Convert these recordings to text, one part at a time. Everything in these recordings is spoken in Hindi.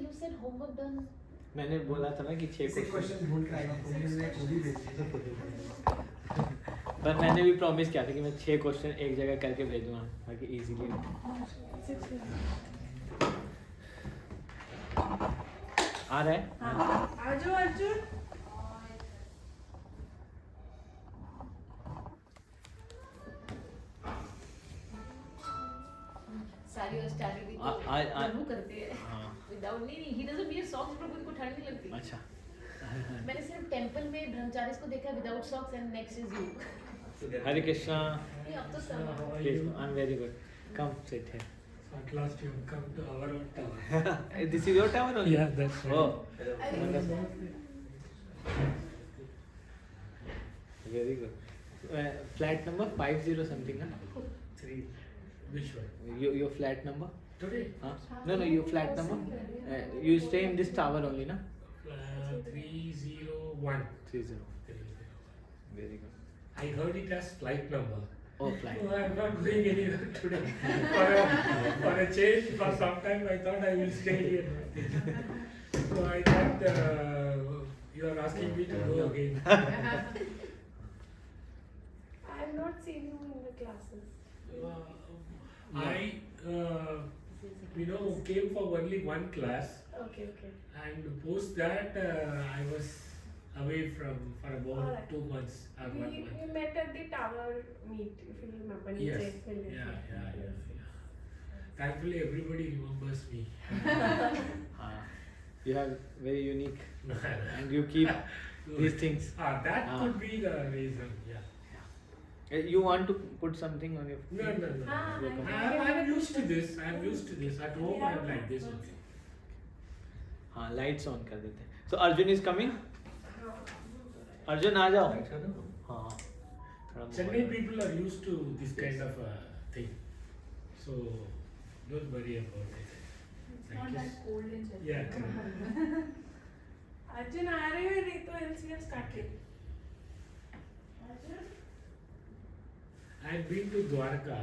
you said homework done. मैंने बोला था ना कि 6 क्वेश्चन ढूंढ कर आएगा, वो भी भेजिए। पर मैंने भी प्रॉमिस किया था कि मैं 6 क्वेश्चन एक जगह करके भेजूंगा ताकि इजीली आ रहा है। आ जाओ अर्जुन। सारी और स्टाइल भी तो करते हैं विदाउट नहीं ही डजंट वियर सॉक्स पर उनको ठंड नहीं लगती। अच्छा मैंने सिर्फ टेंपल में ब्रह्मचारी को देखा without socks and next is you. Hare Krishna नहीं अब तो सब please I am very good come sit here At last you have come to our own tower. This is your tower only Yeah, that's right. oh very good flat number 50 something ना 3. Which one? your flat number Today? no your flat number you stay in this tower only na 301. 30 301. very good I heard it as flight number. oh flight No, I'm not going anywhere today. For a change, for some time I thought I will stay here. So I thought you are asking me to go again. I have not seen you in the classes. I came for only one class, Okay. and post that I was away for about Alright. 2 months or 1 We month. met at the tower meet, if you remember. Yes. Niche. Yeah. Thankfully, everybody remembers me. you have very unique and you keep these things That could be the reason. Yeah. you want to put something on your No. I'm used to this. At home, I'm like this only. हाँ लाइट्स ऑन कर देते हैं so arjun is coming Arjun आ जाओ हाँ थोड़ा Chennai people are used to this kind of thing, so don't worry about it. It's not that cold in Chennai. Yeah, correct. Arjun, आ रहे हो नहीं तो LCS started. Arjun? I've been to Dwarka.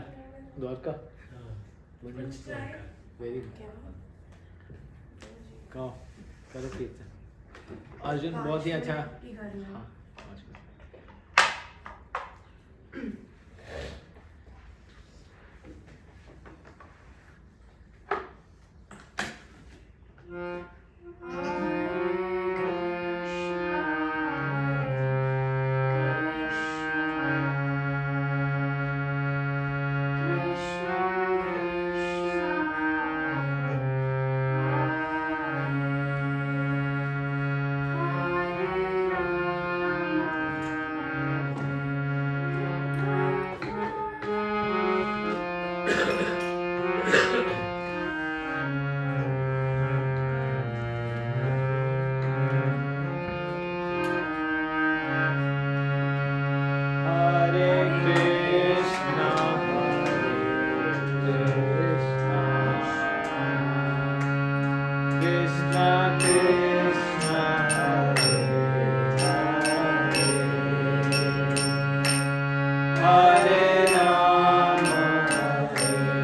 Dwarka Which Dwarka? Very good क्या? कहो करो कीर्तन अर्जुन बहुत ही अच्छा की घर में। हाँ आज का। Hare Rama, Hare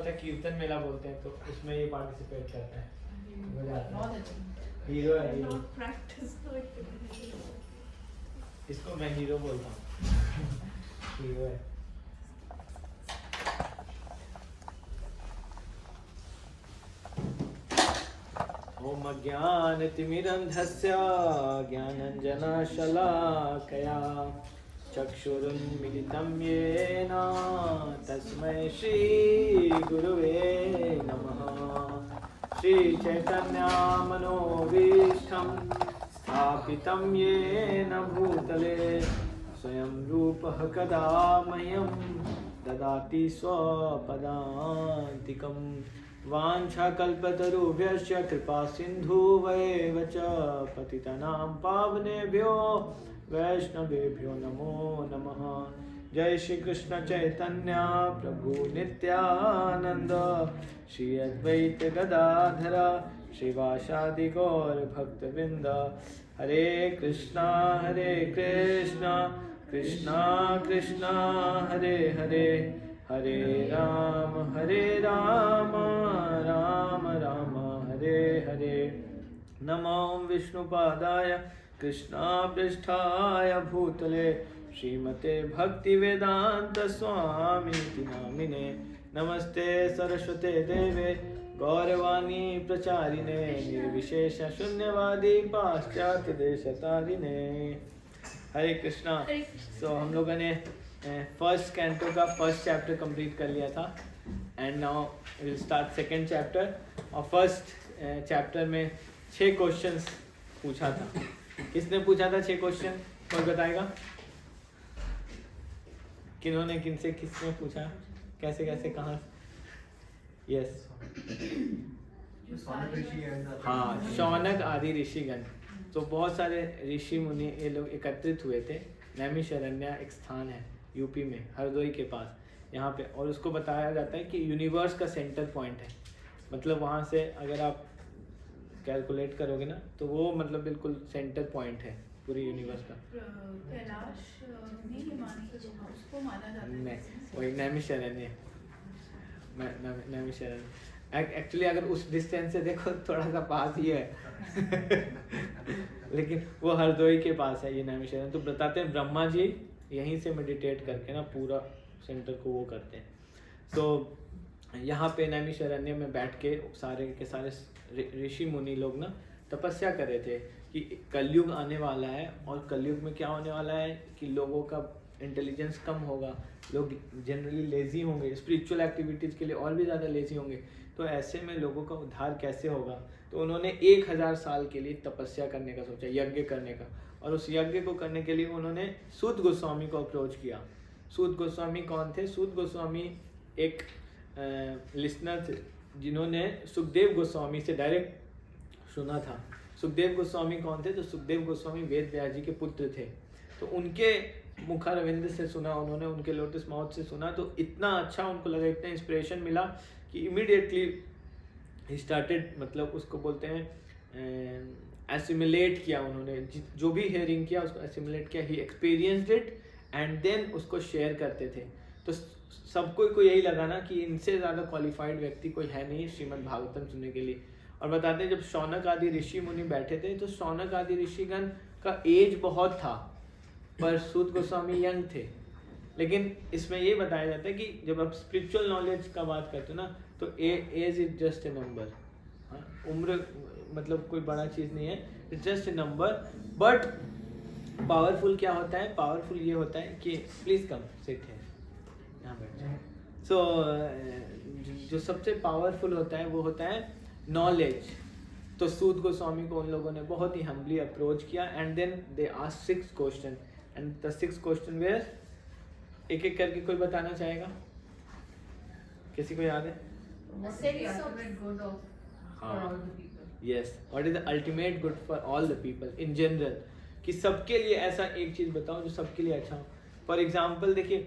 होता है कीर्तन मेला बोलते हैं, तो उसमें ये पार्टिसिपेट करता है। मजा आता बहुत है। अच्छा। हीरो है हीरो। Not practice like इसको मैं हीरो बोलता हूँ। हीरो है। ओम अज्ञानतिमिरन्धस्य ज्ञानञ्जनशलाकया चक्षुरुन्मिलितं येन तस्मै श्रीगुरुवे नमः। श्रीचैतन्यमनोभीष्टं स्थापितं येन भूतले स्वयं रूपः कदा मह्यं ददाति स्वपदान्तिकम्। वाञ्छाकल्पतरुभ्यश्च कृपा सिन्धुवैव च पतितानां पावनेभ्यो वैष्णवेभ्यो नमो नमः। जय श्री कृष्ण चैतन्य प्रभु नित्यानंद श्री अद्वैत गदाधर श्रीवासादि गौर भक्तवृंद। हरे कृष्णा कृष्णा कृष्णा हरे हरे, हरे राम राम राम हरे हरे। नमो विष्णुपादाय कृष्णापृष्ठाय भूतले श्रीमते भक्तिवेदांत स्वामी नामिने। नमस्ते सरस्वते देवे गौरवाणी प्रचारिणे निर्विशेष शून्यवादी पाश्चात्य देशतारिणे। हरे कृष्णा। तो हम लोगों ने फर्स्ट कैंटो का फर्स्ट चैप्टर कंप्लीट कर लिया था and now will start second chapter. और फर्स्ट चैप्टर में 6 क्वेश्चंस पूछा था। किसने पूछा था 6 क्वेश्चन? कोई बताएगा? किन्होंने किनसे किसने पूछा, कैसे कैसे कहाँ? यस हाँ, शौनक आदि ऋषिगण। तो बहुत सारे ऋषि मुनि ये लोग एकत्रित हुए थे। नैमिषारण्य एक स्थान है यूपी में, हरदोई के पास यहाँ पे, और उसको बताया जाता है कि यूनिवर्स का सेंटर पॉइंट है। मतलब वहाँ से अगर आप कैलकुलेट करोगे ना तो वो मतलब बिल्कुल सेंटर पॉइंट है पूरी यूनिवर्स का। कैलाश नहीं उसको माना जाता है। नहीं, वही नैमिषारण्य। नैमिषारण्य एक्चुअली अगर उस डिस्टेंस से देखो थोड़ा सा पास ही है लेकिन वो हरदोई के पास है ये नैमिषारण्य। तो बताते हैं ब्रह्मा जी यहीं से मेडिटेट करके ना पूरा सेंटर को वो करते हैं। तो यहाँ पे नैमिषारण्य में बैठ के सारे के सारे ऋषि मुनि लोग ना तपस्या कर रहे थे कि कलयुग आने वाला है, और कलयुग में क्या होने वाला है कि लोगों का इंटेलिजेंस कम होगा, लोग जनरली लेज़ी होंगे, स्पिरिचुअल एक्टिविटीज़ के लिए और भी ज़्यादा लेज़ी होंगे। तो ऐसे में लोगों का उद्धार कैसे होगा? तो उन्होंने 1000 साल के लिए तपस्या करने का सोचा, यज्ञ करने का। और उस यज्ञ को करने के लिए उन्होंने सूत गोस्वामी को अप्रोच किया। सूत गोस्वामी कौन थे? सूत गोस्वामी एक लिसनर थे जिन्होंने सुखदेव गोस्वामी से डायरेक्ट सुना था। सुखदेव गोस्वामी कौन थे? तो सुखदेव गोस्वामी वेद व्यास जी के पुत्र थे। तो उनके मुखारविंद से सुना उन्होंने, उनके लोटस माउथ से सुना, तो इतना अच्छा उनको लगा, इतना इंस्पिरेशन मिला कि इमीडिएटली ही स्टार्टेड, मतलब उसको बोलते हैं एसिमुलेट किया उन्होंने, जो भी हेयरिंग किया उसको एसिमुलेट किया। ही एक्सपीरियंस्ड इट एंड देन उसको शेयर करते थे। तो सबको यही लगा ना कि इनसे ज़्यादा क्वालिफाइड व्यक्ति कोई है नहीं श्रीमद् भागवतम सुनने के लिए। और बताते हैं जब शौनक आदि ऋषि मुनि बैठे थे तो शौनक आदि ऋषिगण का एज बहुत था पर सूत गोस्वामी यंग थे। लेकिन इसमें ये बताया जाता है कि जब आप स्पिरिचुअल नॉलेज का बात करते हो ना तो age is just a number. उम्र मतलब कोई बड़ा चीज़ नहीं है, it's just a number. But powerful क्या होता है? पावरफुल ये होता है कि प्लीज़ कम सिट है यहाँ बैठ। सो जो सबसे पावरफुल होता है वो होता है नॉलेज। तो सूत गोस्वामी को उन लोगों ने बहुत ही हम्बली अप्रोच किया and then they asked 6 question and the 6 question were, एक एक करके कोई बताना चाहेगा? किसी को याद है? Yes, what is the ultimate good for all the people in general, कि सबके लिए ऐसा एक चीज़ बताओ जो सबके लिए अच्छा हो। फॉर एग्जाम्पल देखिए,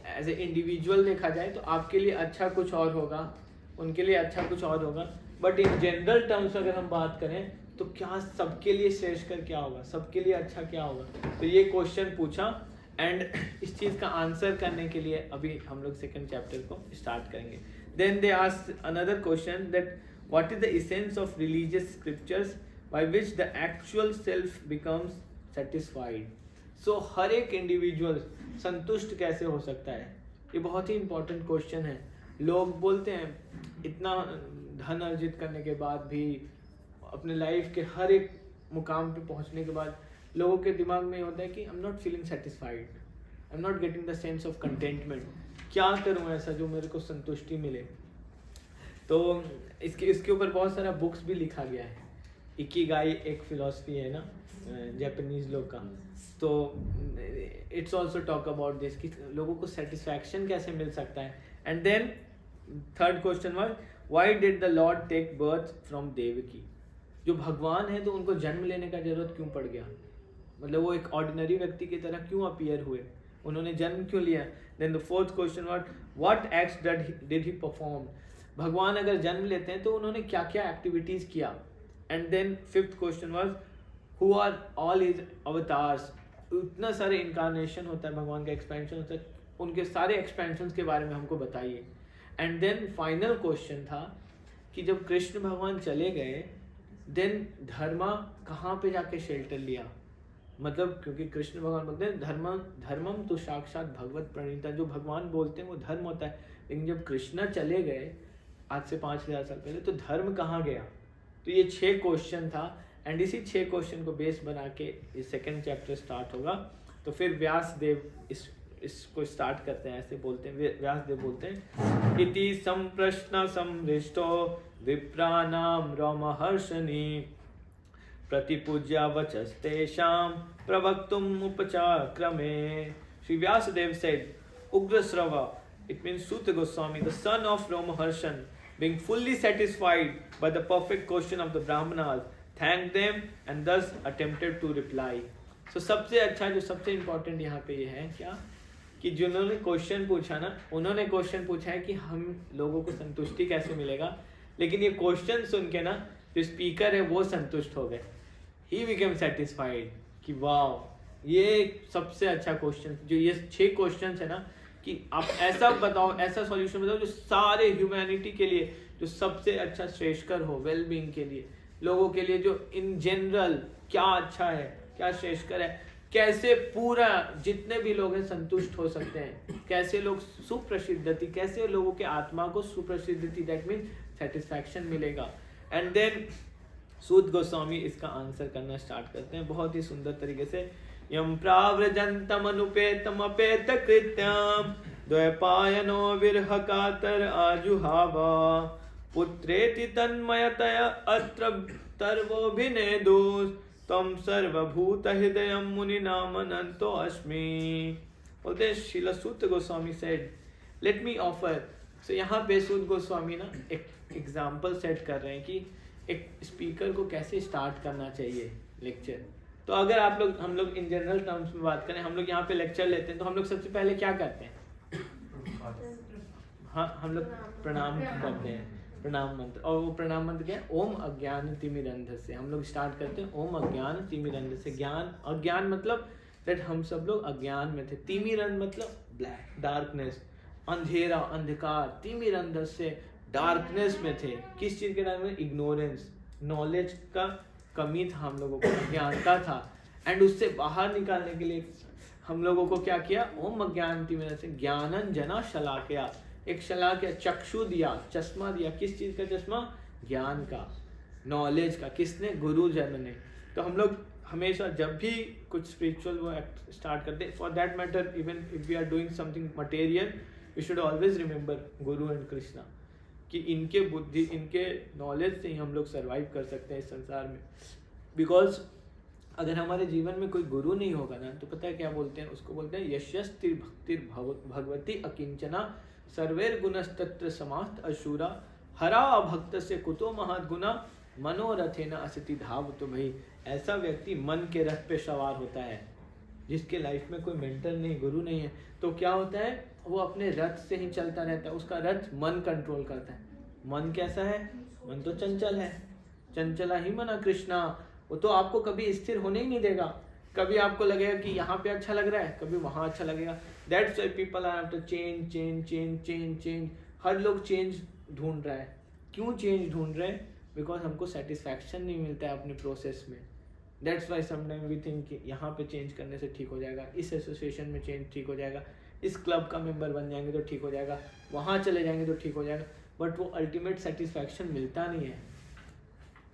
एज ए इंडिविजुअल देखा जाए तो आपके लिए अच्छा कुछ और होगा, उनके लिए अच्छा कुछ और होगा, बट इन जनरल टर्म्स अगर हम बात करें तो क्या सबके लिए श्रेष्ठ कर क्या होगा, सबके लिए अच्छा क्या होगा? तो ये क्वेश्चन पूछा एंड इस चीज़ का आंसर करने के लिए अभी हम लोग सेकंड चैप्टर को स्टार्ट करेंगे। Then they ask another question that what is the essence of religious scriptures by which the actual self becomes satisfied. So हर एक इंडिविजुअल संतुष्ट कैसे हो सकता है, ये बहुत ही इम्पोर्टेंट क्वेश्चन है. लोग बोलते हैं इतना धन अर्जित करने के बाद भी, अपने लाइफ के हर एक मुकाम पे पहुंचने के बाद लोगों के दिमाग में होता है कि आई am not feeling satisfied, I am not getting the sense of contentment. क्या करूं ऐसा जो मेरे को संतुष्टि मिले. तो इसके ऊपर बहुत सारा बुक्स भी लिखा गया है. इकिगाई एक फिलॉसफी है ना जापानीज लोग का, तो it's also talk about this कि लोगों को सेटिस्फैक्शन कैसे मिल सकता है. And then third question was why did the lord take birth from Devaki. जो भगवान है तो उनको जन्म लेने का जरूरत क्यों पड़ गया, मतलब वो एक ऑर्डिनरी व्यक्ति की तरह क्यों अपीयर हुए, उन्होंने जन्म क्यों लिया. Then the fourth question was what acts did he perform. भगवान अगर जन्म लेते हैं तो उन्होंने क्या क्या एक्टिविटीज किया. And then fifth question was who are all his avatars. इतना सारे इनकारनेशन होता है भगवान का, एक्सपेंशन होता है, उनके सारे एक्सपेंशन के बारे में हमको बताइए. एंड देन फाइनल क्वेश्चन था कि जब कृष्ण भगवान चले गए देन धर्मा कहाँ पे जाके शेल्टर लिया. मतलब क्योंकि कृष्ण भगवान बोलते हैं धर्मम तो साक्षात भगवत प्रणीता. जो भगवान बोलते हैं वो धर्म होता है, लेकिन जब कृष्ण चले गए आज से 5000 साल पहले तो धर्म कहाँ गया. तो ये 6 क्वेश्चन था. एंड इसी 6 क्वेश्चन को बेस बना के ये सेकेंड चैप्टर स्टार्ट होगा. तो फिर व्यास देव इसको स्टार्ट करते हैं. ऐसे बोलते हैं, व्यास देव बोलते हैं इति संप्रश्न समृष्टो विप्राणाम रोमहर्षणि प्रतिपूज्या वचस्तेषां प्रवक्तुम उपचाक्रमे. Shri Vyasdev said, Ugrasrava, it means Suta Goswami, the son of Romaharshan, being fully satisfied by the perfect question of the Brahmanas, thanked them and thus attempted to reply. So सबसे अच्छा जो सबसे इम्पोर्टेंट यहाँ पे ये है क्या कि जिन्होंने क्वेश्चन पूछा ना, उन्होंने क्वेश्चन पूछा है कि हम लोगों को संतुष्टि कैसे मिलेगा, लेकिन ये क्वेश्चन सुन के ना जो स्पीकर है वो संतुष्ट हो गए. ही बिकेम सेटिस्फाइड कि वाह ये सबसे अच्छा क्वेश्चन. जो ये 6 क्वेश्चन है ना कि आप ऐसा बताओ, ऐसा सॉल्यूशन बताओ जो सारे ह्यूमैनिटी के लिए जो सबसे अच्छा श्रेष्ठकर हो, वेलबींग के लिए, लोगों के लिए जो इन जनरल क्या अच्छा है, क्या श्रेष्ठकर है, कैसे पूरा जितने भी लोग हैं संतुष्ट हो सकते हैं, कैसे लोग सुप्रसिद्धति, कैसे लोगों के आत्मा को सुप्रसिद्धति, दैट मीन सेटिस्फैक्शन मिलेगा. एंड देन सूत गोस्वामी इसका आंसर करना स्टार्ट करते हैं बहुत ही सुंदर तरीके से. यम प्राव्रजंतम अनुपेतम अपेत कृत्यम द्वैपायनो विरह कातर आजुहावा पुत्रेति तन्मयतया अत्र तर्वोभिनेदुस् तम सर्वभूत हृदयम मुनि नामनंतो अस्मि. बोलते Srila Suta Goswami said let me offer. So यहाँ पे सूत गोस्वामी ना एक एग्जाम्पल सेट कर रहे हैं कि एक स्पीकर को कैसे स्टार्ट करना चाहिए लेक्चर. तो अगर हम लोग इन जनरल टर्म्स में बात करें, हम लोग यहाँ पे लेक्चर लेते हैं तो हम लोग सबसे पहले क्या करते हैं, हाँ हम लोग प्रणाम करते हैं, प्रणाम मंत्र. और वो प्रणाम मंत्र क्या है, ओम अज्ञान तिमिरंध से हम लोग स्टार्ट करते हैं. ओम अज्ञान तिमिरंध से, ज्ञान, अज्ञान मतलब दैट हम सब लोग अज्ञान में थे. तिमिरंध मतलब ब्लैक, डार्कनेस, अंधेरा, अंधकार. तिमिरंध से डार्कनेस में थे. किस चीज के टाइम में, इग्नोरेंस, नॉलेज का कमी था हम लोगों को, अज्ञानता था. एंड उससे बाहर निकालने के लिए हम लोगों को क्या किया, ओम अज्ञान तिमिरंध से ज्ञानन जना शलाकया, एक शलाकया चक्षु दिया, चश्मा दिया. किस चीज का चश्मा, ज्ञान का, नॉलेज का. किसने, गुरु जन ने. तो हम लोग हमेशा जब भी कुछ स्पिरिचुअल वो स्टार्ट करते हैं, for that matter even if we are doing something material, we should always remember guru and Krishna, कि इनके बुद्धि, इनके नॉलेज से ही हम लोग सर्वाइव कर सकते हैं इस संसार में. बिकॉज अगर हमारे जीवन में कोई गुरु नहीं होगा ना, तो पता है क्या बोलते हैं, उसको बोलते हैं यशस्तिर भक्तिर भगवती अकिंचना सर्वेर गुणस्तत्र समास्त अशूरा हरा भक्त से कुतो महद्गुना मनोरथे न असति धाव. तो भाई ऐसा व्यक्ति मन के रथ पे सवार होता है जिसके लाइफ में कोई मेंटर नहीं, गुरु नहीं है. तो क्या होता है, वो अपने रथ से ही चलता रहता है. उसका रथ मन कंट्रोल करता है. मन कैसा है, मन तो चंचल है. चंचला ही मना कृष्णा. वो तो आपको कभी स्थिर होने ही नहीं देगा. कभी आपको लगेगा कि यहाँ पे अच्छा लग रहा है, कभी वहाँ अच्छा लगेगा. That's why people are after change change change change change. हर लोग चेंज ढूंढ रहा है। क्यों चेंज ढूंढ रहे हैं? बिकॉज हमको सेटिस्फैक्शन नहीं मिलता है अपने प्रोसेस में। That's why sometime we think कि यहाँ पे चेंज करने से ठीक हो जाएगा, इस एसोसिएशन में चेंज ठीक हो जाएगा, इस क्लब का मेंबर बन जाएंगे तो ठीक हो जाएगा, वहाँ चले जाएंगे तो ठीक हो जाएगा, बट वो अल्टीमेट सेटिस्फैक्शन मिलता नहीं है।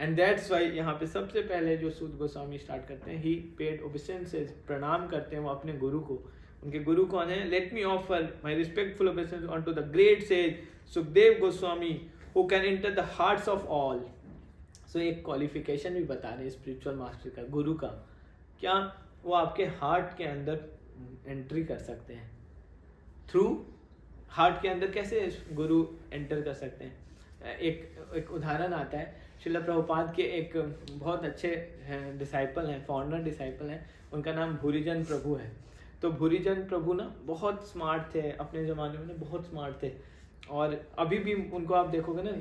एंड दैट्स वाई यहाँ पे सबसे पहले जो सूत गोस्वामी स्टार्ट करते हैं, ही पेड ओबेसेंसेस, प्रणाम करते हैं वो अपने गुरु को। उनके गुरु कौन है? Let me offer my respectful obeisances on to the great sage Sukhdev Goswami who can enter the hearts of all. So एक क्वालिफिकेशन भी बता रहे हैं स्पिरिचुअल मास्टर का, गुरु का। क्या? वो आपके हार्ट के अंदर एंट्री कर सकते हैं। थ्रू हार्ट के अंदर कैसे गुरु एंटर कर सकते हैं? एक उदाहरण आता है, श्रील प्रभुपाद के एक बहुत अच्छे डिसाइपल हैं, फॉर्नर डिसाइपल हैं, उनका नाम भूरीजन प्रभु है। तो भूरीजन प्रभु ना बहुत स्मार्ट थे, अपने ज़माने में ना बहुत स्मार्ट थे, और अभी भी उनको आप देखोगे ना,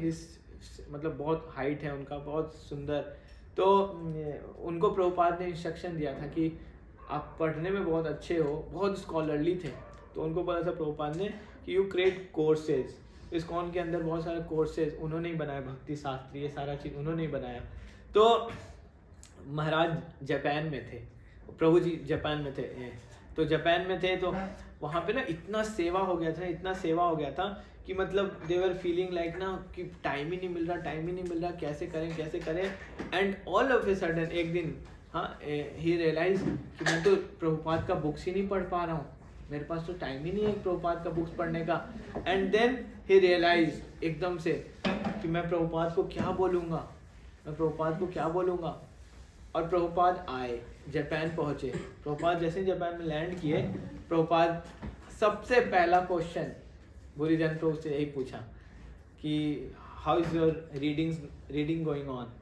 मतलब बहुत हाइट है उनका, बहुत सुंदर। तो उनको प्रभुपाद ने इंस्ट्रक्शन दिया था कि आप पढ़ने में बहुत अच्छे हो, बहुत स्कॉलरली थे। तो उनको बोला था प्रभुपाद ने कि यू क्रिएट कोर्सेज। इस्कॉन के अंदर बहुत सारे कोर्सेज उन्होंने ही बनाया, भक्ति शास्त्री, ये सारा चीज़ उन्होंने ही बनाया। तो महाराज जापान में थे, प्रभु जी जापान में थे, तो जापान में थे, तो वहाँ पे ना इतना सेवा हो गया था, इतना सेवा हो गया था कि मतलब दे वर फीलिंग लाइक ना कि टाइम ही नहीं मिल रहा, टाइम ही नहीं मिल रहा, कैसे करें कैसे करें। And all of a sudden एक दिन ही रियलाइज कि मैं तो प्रभुपाद का बुक्स ही नहीं पढ़ पा रहा हूँ, मेरे पास तो टाइम ही नहीं है प्रभुपाद का बुक्स पढ़ने का। एंड देन ही रियलाइज एकदम से कि मैं प्रभुपाद को क्या बोलूँगा, मैं प्रभुपाद को क्या बोलूँगा। और प्रभुपाद आए, जापान पहुँचे। प्रभुपाद जैसे जापान में लैंड किए, प्रभुपाद सबसे पहला क्वेश्चन भूरीजन प्रभु से यही पूछा कि how is your reading going on.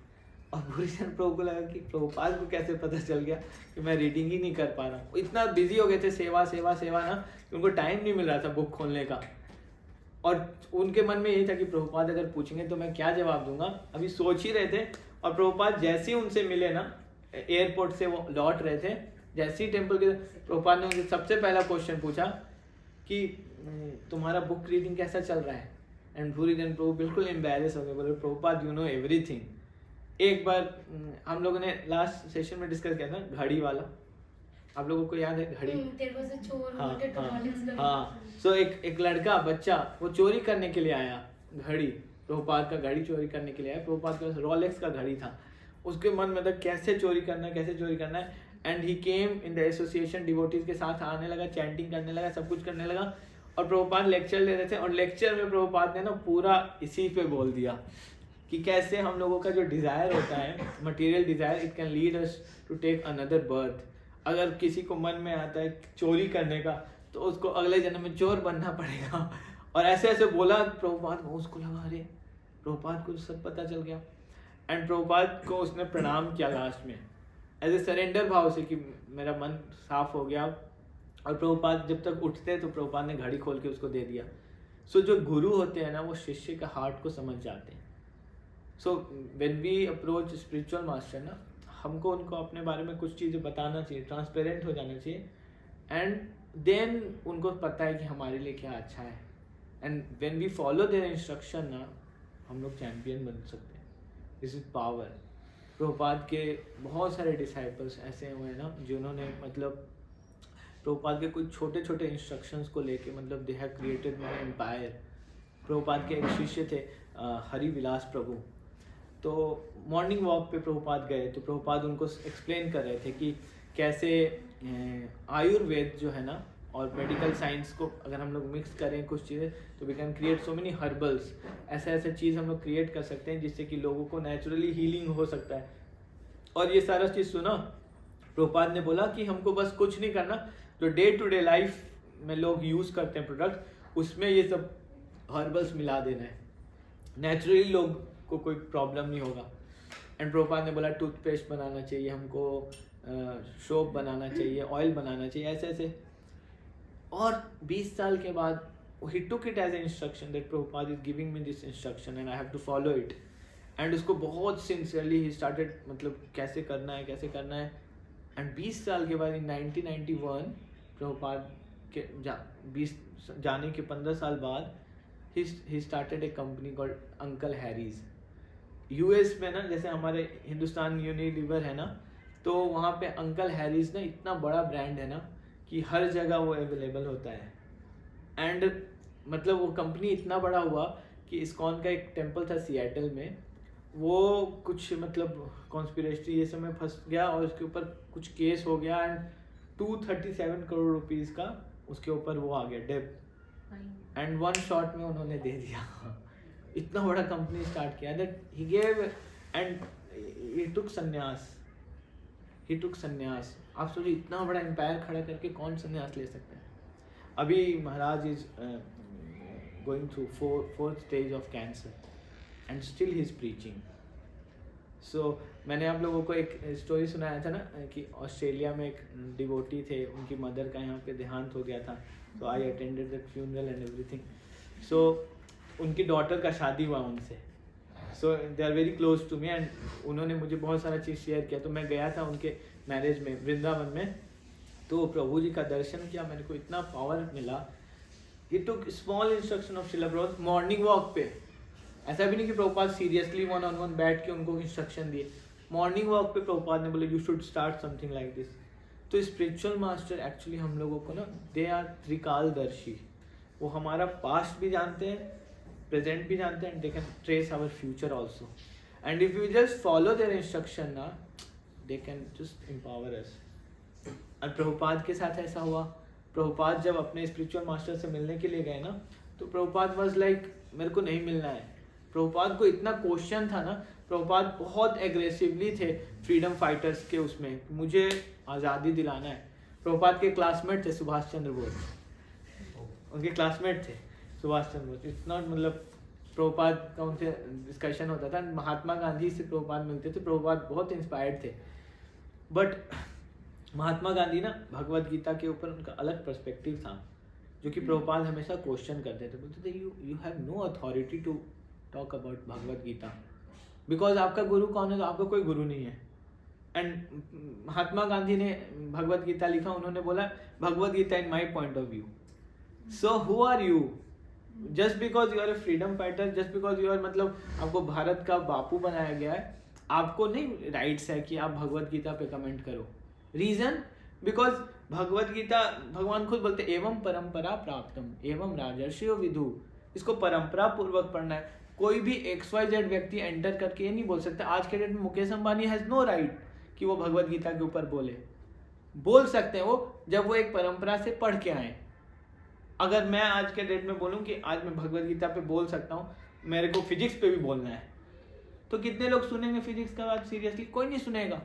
और भूरीजन प्रभु को लगा कि प्रभुपाद को कैसे पता चल गया कि मैं रीडिंग ही नहीं कर पा रहा हूँ। इतना बिजी हो गए थे सेवा सेवा सेवा ना, कि उनको टाइम नहीं मिल रहा था बुक खोलने का। और उनके मन में यही था कि प्रभुपाद अगर पूछेंगे तो मैं क्या जवाब दूंगा, अभी सोच ही रहे थे। और प्रभुपाद जैसे ही उनसे मिले ना, एयरपोर्ट से वो लौट रहे थे, जैसे ही टेम्पल के, प्रभुपाद ने उनसे सबसे पहला क्वेश्चन पूछा कि तुम्हारा बुक रीडिंग कैसा चल रहा है। एंड भूरीजन प्रभु बिल्कुल एम्बैरेस हो गए, बोले प्रभुपाद यू नो एवरीथिंग। एक बार हम लोगों ने लास्ट सेशन में डिस्कस किया था घड़ी वाला, आप लोगों को याद है घड़ी? हाँ। सो एक लड़का बच्चा वो चोरी करने के लिए आया, घड़ी, प्रभुपाद का घड़ी चोरी करने के लिए आया। प्रभुपाद का रोलेक्स का घड़ी था, उसके मन में था कैसे चोरी करना है, कैसे चोरी करना है। And he came in the association, devotees के साथ आने लगा, चैंटिंग करने लगा, सब कुछ करने लगा। और प्रभुपाद लेक्चर दे रहे थे, और लेक्चर में प्रभुपाद ने ना पूरा इसी पे बोल दिया कि कैसे हम लोगों का जो डिज़ायर होता है, material desire, it can lead us to take another birth. अगर किसी को मन में आता है चोरी करने का, तो उसको अगले जन्म में चोर बनना पड़ेगा। और ऐसे ऐसे बोला प्रभुपाद को, उसको लगा अरे प्रभुपाद को सब पता चल गया। एंड प्रभुपाद को उसने प्रणाम किया लास्ट में, एज ए सरेंडर भाव से कि मेरा मन साफ हो गया। और प्रभुपाद जब तक उठते तो प्रभुपाद ने घड़ी खोल के उसको दे दिया। सो जो गुरु होते हैं ना, वो शिष्य का हार्ट को समझ जाते हैं। So when we approach spiritual master ना, हमको उनको अपने बारे में कुछ चीज़ें बताना चाहिए, ट्रांसपेरेंट हो जाना चाहिए। एंड देन उनको पता है कि हमारे लिए क्या अच्छा है। And when we follow their instruction ना, हम लोग चैम्पियन बन सकते हैं। This is power. प्रभुपाद के बहुत सारे डिसाइपल्स ऐसे हुए हैं ना, जिन्होंने मतलब प्रभुपाद के कुछ छोटे छोटे इंस्ट्रक्शंस को लेके मतलब they have created one empire. Prabhupada के एक शिष्य थे हरि विलास प्रभु, तो मॉर्निंग वॉक पे प्रभुपाद गए, तो प्रभुपाद उनको एक्सप्लेन कर रहे थे कि कैसे आयुर्वेद जो है ना और मेडिकल साइंस को अगर हम लोग मिक्स करें कुछ चीज़ें, तो we can create so many herbals. ऐसे चीज़ हम लोग क्रिएट कर सकते हैं जिससे कि लोगों को नेचुरली हीलिंग हो सकता है। और ये सारा चीज़ सुना, प्रभुपाद ने बोला कि हमको बस कुछ नहीं करना, जो डे टू डे लाइफ में लोग यूज़ करते हैं प्रोडक्ट, उसमें ये सब हर्बल्स मिला देना है, नेचुरली लोग को कोई प्रॉब्लम नहीं होगा। एंड प्रभुपाद ने बोला टूथपेस्ट बनाना चाहिए हमको, सोप बनाना चाहिए, ऑयल बनाना चाहिए, ऐसे ऐसे। और 20 साल के बाद he took it as an instruction that Prabhupada is giving me this instruction and I have to follow it। And उसको बहुत सिंसियरली ही स्टार्टेड, मतलब कैसे करना है। एंड 20 साल के बाद इन 1991 प्रभुपाद के जाने के 15 साल बाद he started a company called Uncle Harry's. US में ना जैसे हमारे हिंदुस्तान यूनिलीवर है ना, तो वहाँ पे अंकल हैरीज ना इतना बड़ा ब्रांड है ना कि हर जगह वो अवेलेबल होता है. एंड मतलब वो कंपनी इतना बड़ा हुआ कि इस्कॉन का एक टेम्पल था सिएटल में, वो कुछ मतलब कॉन्स्पिरेसी ये सब में फंस गया और उसके ऊपर कुछ केस हो गया एंड 237 करोड़ रुपीस का उसके ऊपर वो आ गया डेप. एंड वन शॉट में उन्होंने दे दिया. इतना बड़ा कंपनी स्टार्ट किया that he gave and he took sannyas. आप सोचिए इतना बड़ा एम्पायर खड़ा करके कौन संन्यास ले सकता है. अभी Maharaj is going through fourth stage of cancer and still he is preaching. So मैंने आप लोगों को एक स्टोरी सुनाया था ना कि ऑस्ट्रेलिया में एक डिवोटी थे, उनकी मदर का यहाँ पे देहांत हो गया था. So I attended that funeral and everything. So उनकी डॉटर का शादी हुआ उनसे. So they are very close to me and उन्होंने मुझे बहुत सारा चीज़ शेयर किया. तो मैं गया था उनके मैरिज में वृंदावन में, तो प्रभु जी का दर्शन किया, मेरे को इतना पावर मिला. He took small instruction of Srila Prabhupada morning walk पे. ऐसा भी नहीं कि प्रभुपाद सीरियसली 1-on-1 बैठ के उनको इंस्ट्रक्शन दिए. मॉर्निंग वॉक पे प्रभुपाद ने बोले you should start something like this. तो स्पिरिचुअल मास्टर एक्चुअली हम लोगों को ना दे आर त्रिकालदर्शी. वो हमारा पास्ट भी जानते हैं, प्रेजेंट भी जानते हैं, and they can trace our future also. And if you just follow their instruction ना, they can just empower us. और प्रभुपाद के साथ ऐसा हुआ. प्रभुपाद जब अपने स्पिरिचुअल मास्टर से मिलने के लिए गए ना, तो प्रभुपाद वाज लाइक मेरे को नहीं मिलना है. प्रभुपाद को इतना क्वेश्चन था ना, प्रभुपाद बहुत एग्रेसिवली थे फ्रीडम फाइटर्स के उसमें, मुझे आज़ादी दिलाना है. प्रभुपाद के क्लासमेट थे सुभाष चंद्र बोस, उनके क्लासमेट थे सुभाष चंद्र बोस. इट्स नॉट मतलब प्रभुपाद का उनसे डिस्कशन होता था. महात्मा गांधी से प्रभुपाद मिलते थे. प्रभुपाद बहुत इंस्पायर्ड थे. बट महात्मा गांधी ना भगवत गीता के ऊपर उनका अलग पर्सपेक्टिव था, जो कि प्रभुपाद हमेशा क्वेश्चन करते थे. बोलते थे you have no authority to talk about Bhagavad Gita, because आपका गुरु कौन है? तो आपका कोई गुरु नहीं है. एंड महात्मा गांधी ने भगवत गीता लिखा, उन्होंने बोला Bhagavad Gita in my point of view. So who are you? Just because you are a freedom fighter, just because you are मतलब आपको भारत का बापू बनाया गया है, आपको नहीं राइट्स है कि आप भगवत गीता पे कमेंट करो. रीजन बिकॉज भगवत गीता भगवान खुद बोलते एवं परंपरा प्राप्तम एवं राजर्षियो विदु. इसको परंपरा पूर्वक पढ़ना है. कोई भी XYZ व्यक्ति एंटर करके ये नहीं बोल सकता. आज के डेट में Mukesh Ambani has no right कि वो भगवत गीता के ऊपर बोल सकते हैं वो जब वो एक परंपरा से पढ़ के आए. अगर मैं आज के डेट में बोलूं कि आज मैं भगवत गीता पे बोल सकता हूँ, मेरे को फिजिक्स पे भी बोलना है, तो कितने लोग सुनेंगे फिजिक्स का बात? सीरियसली कोई नहीं सुनेगा.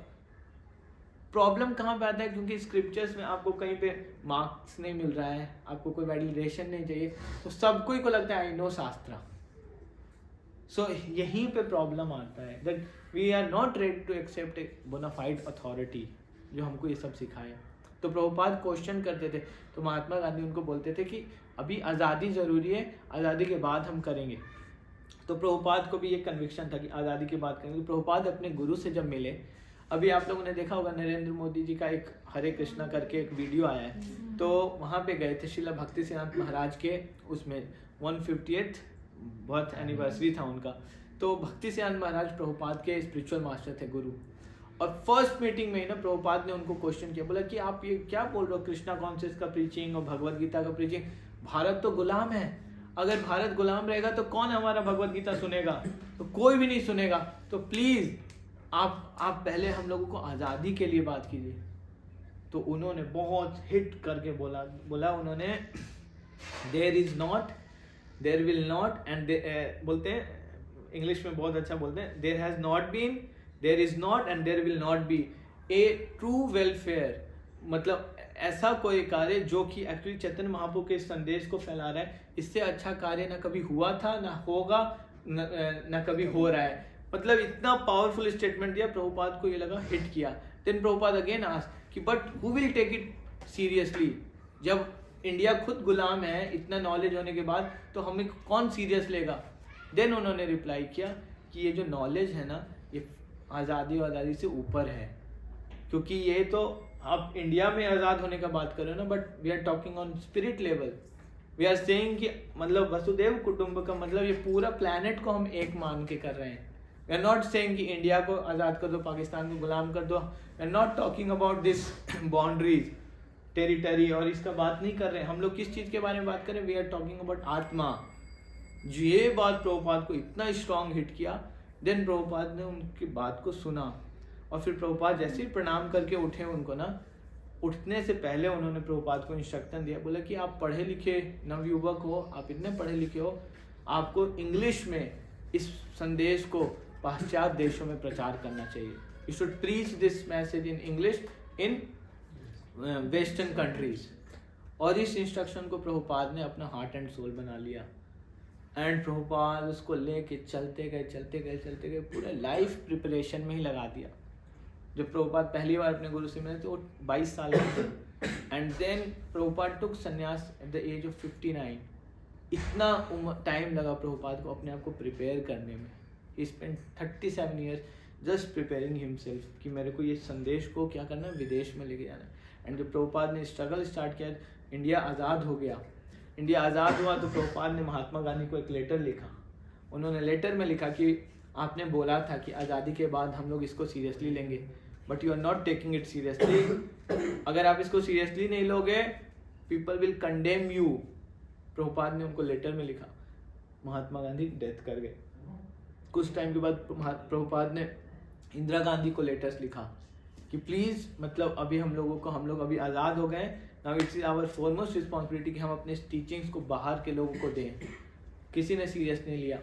प्रॉब्लम कहाँ पे आता है? क्योंकि स्क्रिप्चर्स में आपको कहीं पे मार्क्स नहीं मिल रहा है, आपको कोई वैलिडेशन नहीं चाहिए, तो सबको ही को लगता है आई नो शास्त्रा. सो यहीं पे प्रॉब्लम आता है that we are not ready to accept a bona fide authority जो हमको ये सब सिखाए. तो प्रभुपाद क्वेश्चन करते थे, तो महात्मा गांधी उनको बोलते थे कि अभी आज़ादी ज़रूरी है, आज़ादी के बाद हम करेंगे. तो प्रभुपाद को भी ये कन्विक्शन था कि आज़ादी के बाद करेंगे. प्रभुपाद अपने गुरु से जब मिले, अभी आप लोगों ने देखा होगा नरेंद्र मोदी जी का एक हरे कृष्णा करके एक वीडियो आया है, तो वहाँ पे गए थे श्रीला भक्ति सिद्धांत महाराज के उसमें 150th बर्थ एनिवर्सरी था उनका. तो भक्ति सिद्धांत महाराज प्रभुपाद के स्पिरिचुअल मास्टर थे, गुरु. और फर्स्ट मीटिंग में ही ना प्रभुपाद ने उनको क्वेश्चन किया, बोला कि आप ये क्या बोल रहे हो, कृष्णा कॉन्शियस का प्रीचिंग और भगवत गीता का प्रीचिंग. भारत तो गुलाम है, अगर भारत गुलाम रहेगा तो कौन हमारा भगवत गीता सुनेगा? तो कोई भी नहीं सुनेगा. तो प्लीज़ आप पहले हम लोगों को आज़ादी के लिए बात कीजिए. तो उन्होंने बहुत हिट करके बोला उन्होंने there is not, there will not, and बोलते हैं इंग्लिश में बहुत अच्छा बोलते हैं, there has not been, there is not and there will not be a true welfare. मतलब ऐसा कोई कार्य जो कि एक्चुअली चैतन्य महाप्रभु के संदेश को फैला रहा है, इससे अच्छा कार्य ना कभी हुआ था, ना होगा, ना कभी हो रहा है. मतलब इतना पावरफुल स्टेटमेंट दिया. प्रभुपाद को ये लगा, हिट किया. देन प्रभुपाद अगेन आस्क्ड कि but who will take it seriously? जब इंडिया खुद गुलाम है इतना नॉलेज होने के बाद, तो हमें कौन सीरियस लेगा? देन उन्होंने रिप्लाई किया कि ये जो नॉलेज है ना, ये आज़ादी से ऊपर है. क्योंकि ये तो आप इंडिया में आज़ाद होने का बात कर रहे हो ना, but we are talking on spirit level. We are saying कि मतलब वसुदेव कुटुंबकम, मतलब ये पूरा प्लैनेट को हम एक मान के कर रहे हैं। वी आर नॉट सेइंग कि इंडिया को आज़ाद कर दो, पाकिस्तान को गुलाम कर दो। We are not talking about this boundaries, territory, और इसका बात नहीं कर रहे हैं हम लोग। किस चीज़ के बारे में बात करें? वी आर टॉकिंग अबाउट आत्मा। जो ये बात प्रभुपाद को इतना स्ट्रॉन्ग हिट किया, देन प्रभुपाद ने उनकी बात को सुना, और फिर प्रभुपाद जैसे ही प्रणाम करके उठे उनको ना, उठने से पहले उन्होंने प्रभुपाद को इंस्ट्रक्शन दिया, बोला कि आप पढ़े लिखे नवयुवक हो, आप इतने पढ़े लिखे हो, आपको इंग्लिश में इस संदेश को पाश्चात्य देशों में प्रचार करना चाहिए। You should preach this message in English in western countries. और इस इंस्ट्रक्शन को प्रभुपाद ने अपना हार्ट एंड सोल बना लिया, एंड प्रभुपाद उसको लेके चलते गए, पूरे लाइफ प्रिपरेशन में ही लगा दिया। जब प्रभुपाद पहली बार अपने गुरु से मिले थे वो 22 साल के थे, एंड देन प्रभुपाद टुक संन्यास एट द एज ऑफ 59। इतना टाइम लगा प्रभुपाद को अपने आप को प्रिपेयर करने में। He spend 37 years just preparing himself कि मेरे को ये संदेश को क्या करना है, विदेश में लेके जाना है। एंड जब प्रभुपाद ने स्ट्रगल स्टार्ट किया, इंडिया आज़ाद हो गया, इंडिया आज़ाद हुआ, तो प्रभुपाद ने महात्मा गांधी को एक लेटर लिखा। उन्होंने लेटर में लिखा कि आपने बोला था कि आज़ादी के बाद हम लोग इसको सीरियसली लेंगे, but you are not taking it seriously. अगर आप इसको सीरियसली नहीं लोगे, people will condemn you. Prabhupada ने उनको लेटर में लिखा, महात्मा गांधी डेथ कर गए। कुछ टाइम के बाद प्रभुपाद ने इंदिरा गांधी को लेटर्स लिखा कि प्लीज़, मतलब अभी हम लोग अभी आज़ाद हो गए, now it's is our foremost responsibility कि हम अपने टीचिंग्स को बाहर के लोगों को दें। किसी ने सीरियस नहीं लिया।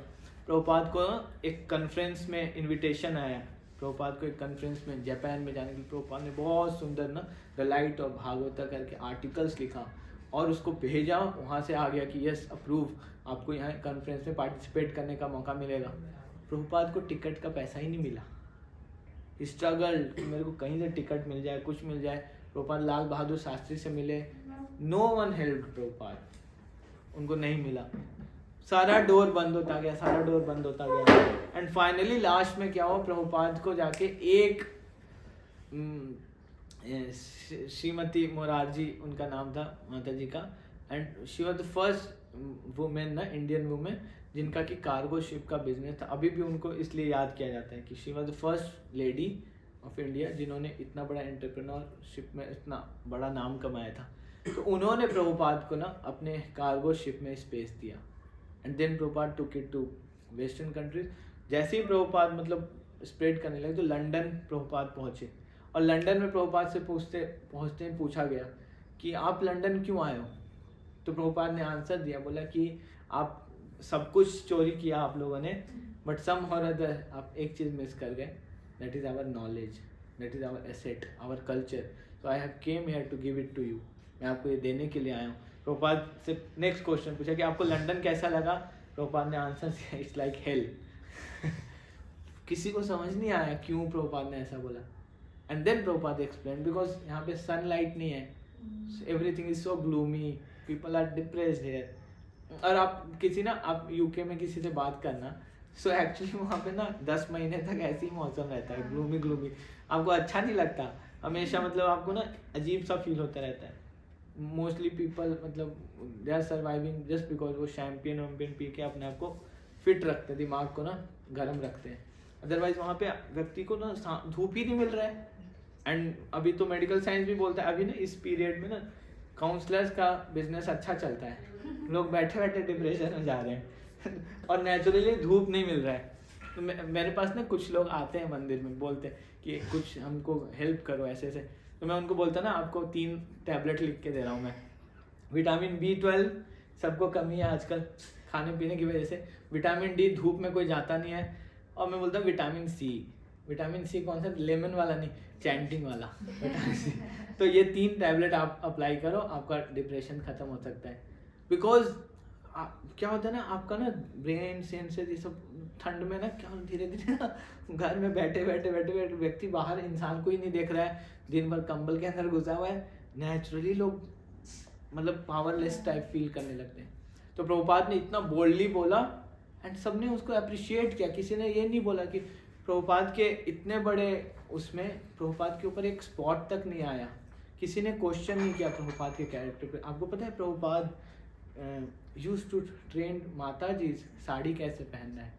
प्रभुपाद को एक कॉन्फ्रेंस में इनविटेशन आया, प्रभुपाद को एक कॉन्फ्रेंस में जापान में जाने के लिए। प्रभुपाद ने बहुत सुंदर ना द लाइट ऑफ भागवता करके आर्टिकल्स लिखा और उसको भेजा। वहाँ से आ गया कि यस अप्रूव, आपको यहाँ कॉन्फ्रेंस में पार्टिसिपेट करने का मौका मिलेगा। प्रभुपाद को टिकट का पैसा ही नहीं मिला। स्ट्रगल कि मेरे को कहीं से टिकट मिल जाए, कुछ मिल जाए। प्रभुपाद लाल बहादुर शास्त्री से मिले, नो वन हेल्प प्रभुपाद, उनको नहीं मिला। सारा डोर बंद होता गया, एंड फाइनली लास्ट में क्या हुआ, प्रभुपाद को जाके एक श्रीमती मोरारजी उनका नाम था माता जी का, and she was the first women ना, इंडियन वुमेन, जिनका कि कार्गो शिप का बिजनेस था। अभी भी उनको इसलिए याद किया जाता है कि she was the first lady of India जिन्होंने इतना बड़ा एंटरप्रेन्योरशिप में इतना बड़ा नाम कमाया था। तो उन्होंने प्रभुपाद को ना अपने कार्गो शिप में स्पेस दिया, and then Prabhupada took it to western countries. जैसे ही प्रभुपाद मतलब स्प्रेड करने लगे तो लंदन प्रभुपाद पहुँचे, और लंदन में प्रभुपाद से पहुँचते ही पूछा गया कि आप लंदन क्यों आए हो। तो प्रभुपाद ने आंसर दिया, बोला कि आप सब कुछ चोरी किया आप लोगों ने, बट सम और अदर आप एक चीज़ मिस कर गए, that is our knowledge, that is our asset, our culture. So I have came here to give it to you, मैं आपको ये देने के लिए आया हूँ। प्रभुपाद से नेक्स्ट क्वेश्चन पूछा कि आपको लंदन कैसा लगा। प्रभुपाद ने आंसर दिया, इट्स लाइक हेल। किसी को समझ नहीं आया क्यों प्रभुपाद ने ऐसा बोला। And then Prabhupada explain, because यहाँ पे सनलाइट नहीं है, everything is so gloomy, people are depressed here. और आप किसी ना, आप यूके में किसी से बात करना, सो एक्चुअली वहाँ पे ना 10 महीने तक ऐसे ही मौसम रहता है, ग्लूमी, आपको अच्छा नहीं लगता हमेशा, मतलब आपको ना अजीब सा फील होता रहता है। मोस्टली पीपल मतलब they are surviving just because वो शैम्पियन पी के अपने आप को फिट रखते हैं, दिमाग को ना गर्म रखते हैं। अदरवाइज वहाँ पे व्यक्ति को ना धूप ही नहीं मिल रहा है। एंड अभी तो मेडिकल साइंस भी बोलता है, अभी ना इस पीरियड में ना काउंसलर्स का बिजनेस अच्छा चलता है, लोग बैठे बैठे डिप्रेशन में जा रहे हैं और नेचुरली धूप नहीं मिल रहा है। तो मेरे पास ना कुछ लोग आते हैं मंदिर में, बोलते हैं कि कुछ हमको हेल्प करो ऐसे ऐसे। तो मैं उनको बोलता ना, आपको 3 टैबलेट लिख के दे रहा हूँ मैं। विटामिन B12 सबको कमी है आजकल खाने पीने की वजह से, विटामिन D धूप में कोई जाता नहीं है, और मैं बोलता हूँ विटामिन सी कौन सा, लेमन वाला नहीं, चैंटिंग वाला विटामिन C। तो ये 3 टैबलेट आप अप्लाई करो, आपका डिप्रेशन खत्म हो सकता है। बिकॉज क्या होता है ना, आपका ना ब्रेन सेंसेस ये सब ठंड में ना क्या धीरे धीरे ना घर में बैठे व्यक्ति बाहर इंसान को ही नहीं देख रहा है, दिन भर कंबल के अंदर घुसा हुआ है, नेचुरली लोग मतलब पावरलेस टाइप फील करने लगते हैं। तो प्रभुपाद ने इतना बोल्डली बोला एंड सबने उसको अप्रिशिएट किया। किसी ने ये नहीं बोला कि प्रभुपाद के इतने बड़े उसमें प्रभुपाद के ऊपर एक स्पॉट तक नहीं आया, किसी ने क्वेश्चन नहीं किया प्रभुपाद के कैरेक्टर पे। आपको पता है प्रभुपाद यूज्ड टू ट्रेन माता जी साड़ी कैसे पहनना है।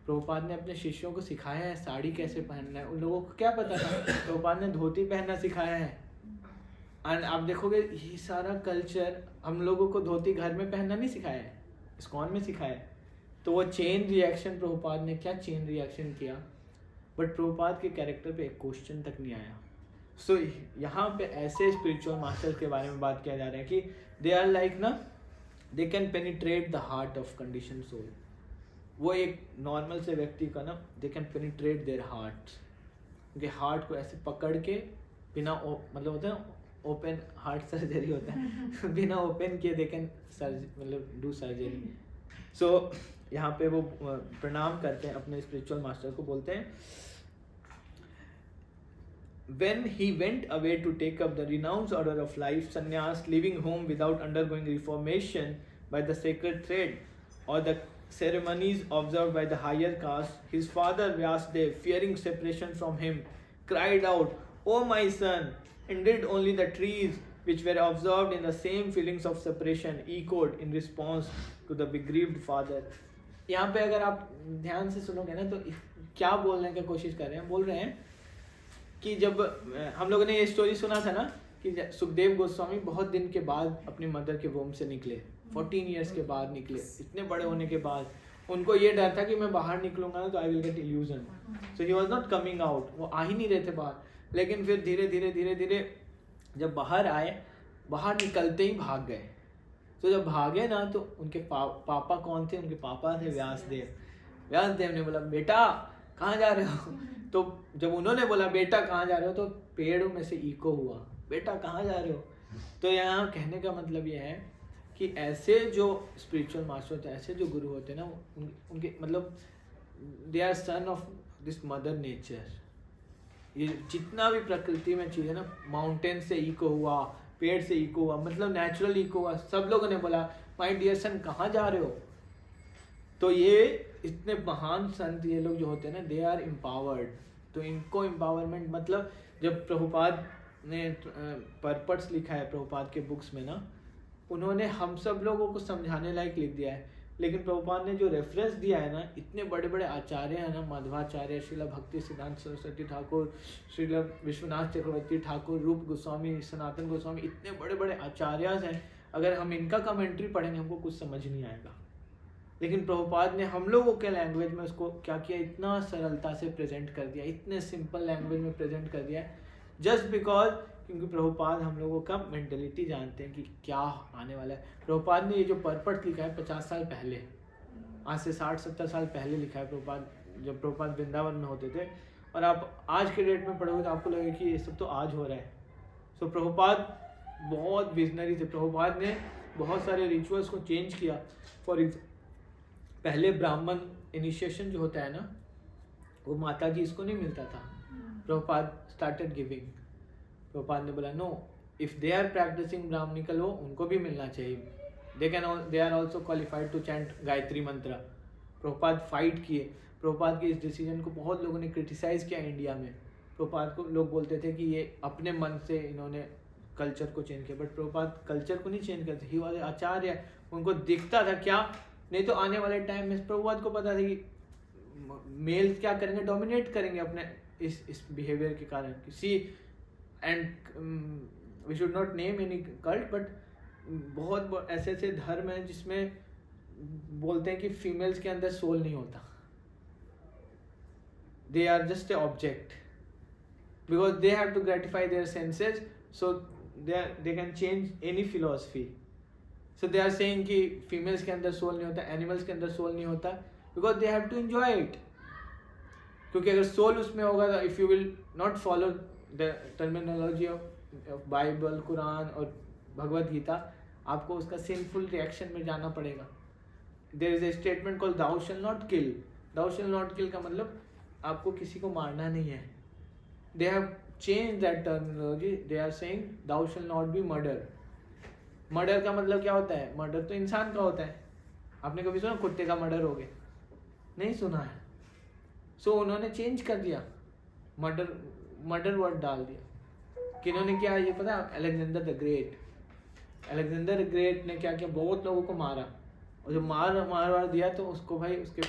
प्रभुपाद ने अपने शिष्यों को सिखाया है साड़ी कैसे पहनना है। उन लोगों को क्या पता था, प्रभुपाद ने धोती पहनना सिखाया है। एंड आप देखोगे ये सारा कल्चर हम लोगों को धोती घर में पहनना नहीं सिखाया है, इस्कॉन में सिखाया है। तो वो चेन रिएक्शन प्रभुपाद ने क्या चेन रिएक्शन किया, बट प्रभुपाद के कैरेक्टर पे एक क्वेश्चन तक नहीं आया। सो यहाँ पे ऐसे स्पिरिचुअल मास्टर्स के बारे में बात किया जा रहा है कि दे आर लाइक ना, they can penetrate the heart of condition soul. वो एक नॉर्मल से व्यक्ति का ना, they can penetrate their heart, उनके हार्ट को ऐसे पकड़ के बिना मतलब होता है ना ओपन हार्ट सर्जरी होता है बिना ओपन किए दे कैन मतलब डू सर्जरी। सो यहाँ पे वो प्रणाम करते हैं अपने स्पिरिचुअल मास्टर को, बोलते हैं when he went away to take up the renounced order of life, sannyas, leaving home without undergoing reformation by the sacred thread or the ceremonies observed by the higher caste, his father Vyasadeva, fearing separation from him, cried out, "O my son!" Indeed, only the trees which were observed in the same feelings of separation echoed in response to the bereaved father. यहाँ पे अगर आप ध्यान से सुनोगे ना तो क्या बोलने की कोशिश कर रहे हैं, बोल रहे हैं कि जब हम लोगों ने ये स्टोरी सुना था ना कि सुखदेव गोस्वामी बहुत दिन के बाद अपनी मदर के वोम से निकले, 14 इयर्स के बाद निकले, इतने बड़े होने के बाद। उनको ये डर था कि मैं बाहर निकलूंगा ना तो I will get illusion, so he was not coming out, वो आ ही नहीं रहे थे बाहर। लेकिन फिर धीरे धीरे जब बाहर आए, बाहर निकलते ही भाग गए। तो जब भागे ना तो उनके पापा कौन थे, उनके पापा थे व्यासदेव। व्यासदेव ने बोला बेटा कहाँ जा रहे हो, तो जब उन्होंने बोला बेटा कहाँ जा रहे हो तो पेड़ों में से इको हुआ, बेटा कहाँ जा रहे हो। तो यहाँ कहने का मतलब ये है कि ऐसे जो स्पिरिचुअल मास्टर होते हैं, ऐसे जो गुरु होते हैं ना, उनके मतलब they are son of this mother nature. ये जितना भी प्रकृति में चीज़ है ना, माउंटेन से इको हुआ, पेड़ से इको हुआ, मतलब नेचुरल इको हुआ। सब लोगों ने बोला माय डियर सन कहाँ जा रहे हो। तो ये इतने महान संत ये लोग जो होते हैं ना, दे आर एम्पावर्ड। तो इनको एम्पावरमेंट मतलब जब प्रभुपाद ने पर्पट्स लिखा है प्रभुपाद के बुक्स में ना, उन्होंने हम सब लोगों को समझाने लायक लिख दिया है। लेकिन प्रभुपाद ने जो रेफरेंस दिया है ना, इतने बड़े बड़े आचार्य हैं ना, मध्वाचार्य, श्रीला भक्ति सिद्धांत सरस्वती ठाकुर, श्रीला विश्वनाथ चक्रवर्ती ठाकुर, रूप गोस्वामी, सनातन गोस्वामी, इतने बड़े बड़े आचार्य हैं। अगर हम इनका कमेंट्री पढ़ेंगे हमको कुछ समझ नहीं आएगा। लेकिन प्रभुपाद ने हम लोगों के लैंग्वेज में उसको क्या किया, इतना सरलता से प्रेजेंट कर दिया, इतने सिंपल लैंग्वेज में प्रेजेंट कर दिया, जस्ट बिकॉज क्योंकि प्रभुपाद हम लोगों का मेंटलिटी जानते हैं कि क्या आने वाला है। प्रभुपाद ने ये जो पर्पट लिखा है 50 साल पहले, आज से 60-70 साल पहले लिखा है प्रभुपाद, जब प्रभुपाद वृंदावन में होते थे। और आप आज के डेट में पढ़ोगे तो आपको लगेगा कि ये सब तो आज हो रहा है। सो प्रभुपाद बहुत विजनरी थे। प्रभुपाद ने बहुत सारे रिचुअल्स को चेंज किया। फॉर पहले ब्राह्मण इनिशिएशन जो होता है ना, वो माता जी इसको नहीं मिलता था। Prabhupada started giving. प्रभुपाद ने बोला no, if they are practising brahminical वो उनको भी मिलना चाहिए। They are also qualified to chant Gayatri mantra. Prabhupada fight किए। प्रभुपाद के इस डिसीजन को बहुत लोगों ने क्रिटिसाइज किया इंडिया में। प्रभुपाद को लोग बोलते थे कि ये अपने मन से इन्होंने कल्चर को चेंज किया, बट प्रभुपाद कल्चर को नहीं चेंज करते। ही वाज आचार्य, उनको दिखता था क्या, नहीं तो आने वाले टाइम में प्रभुपाद को पता था कि मेल्स क्या करेंगे, डोमिनेट करेंगे अपने इस बिहेवियर के कारण। See and we should not name any cult, but बहुत ऐसे ऐसे धर्म हैं जिसमें बोलते हैं कि फीमेल्स के अंदर सोल नहीं होता, they are just a object, because they have to gratify their senses, so they can change any philosophy. So they are saying कि फीमेल्स के अंदर सोल नहीं होता, एनिमल्स के अंदर सोल नहीं होता, because they have to enjoy it. क्योंकि अगर सोल उसमें होगा तो if you will not follow the terminology of Bible, Quran और भगवद गीता, आपको उसका सिंफुल रिएक्शन में जाना पड़ेगा। There is a statement called thou shall not kill. Thou shall not kill का मतलब आपको किसी को मारना नहीं है। They have change that terminology, they are saying thou shall not be murder. Murder का मतलब क्या होता है, मर्डर तो इंसान का होता है। आपने कभी सुना कुत्ते का मर्डर हो गया? नहीं सुना है। सो उन्होंने चेंज कर दिया, मर्डर वर्ड डाल दिया। किन्होंने किया ये पता है? Alexander the great, Alexander great ने क्या किया, बहुत लोगों को मारा, और जब मार दिया तो उसको भाई उसके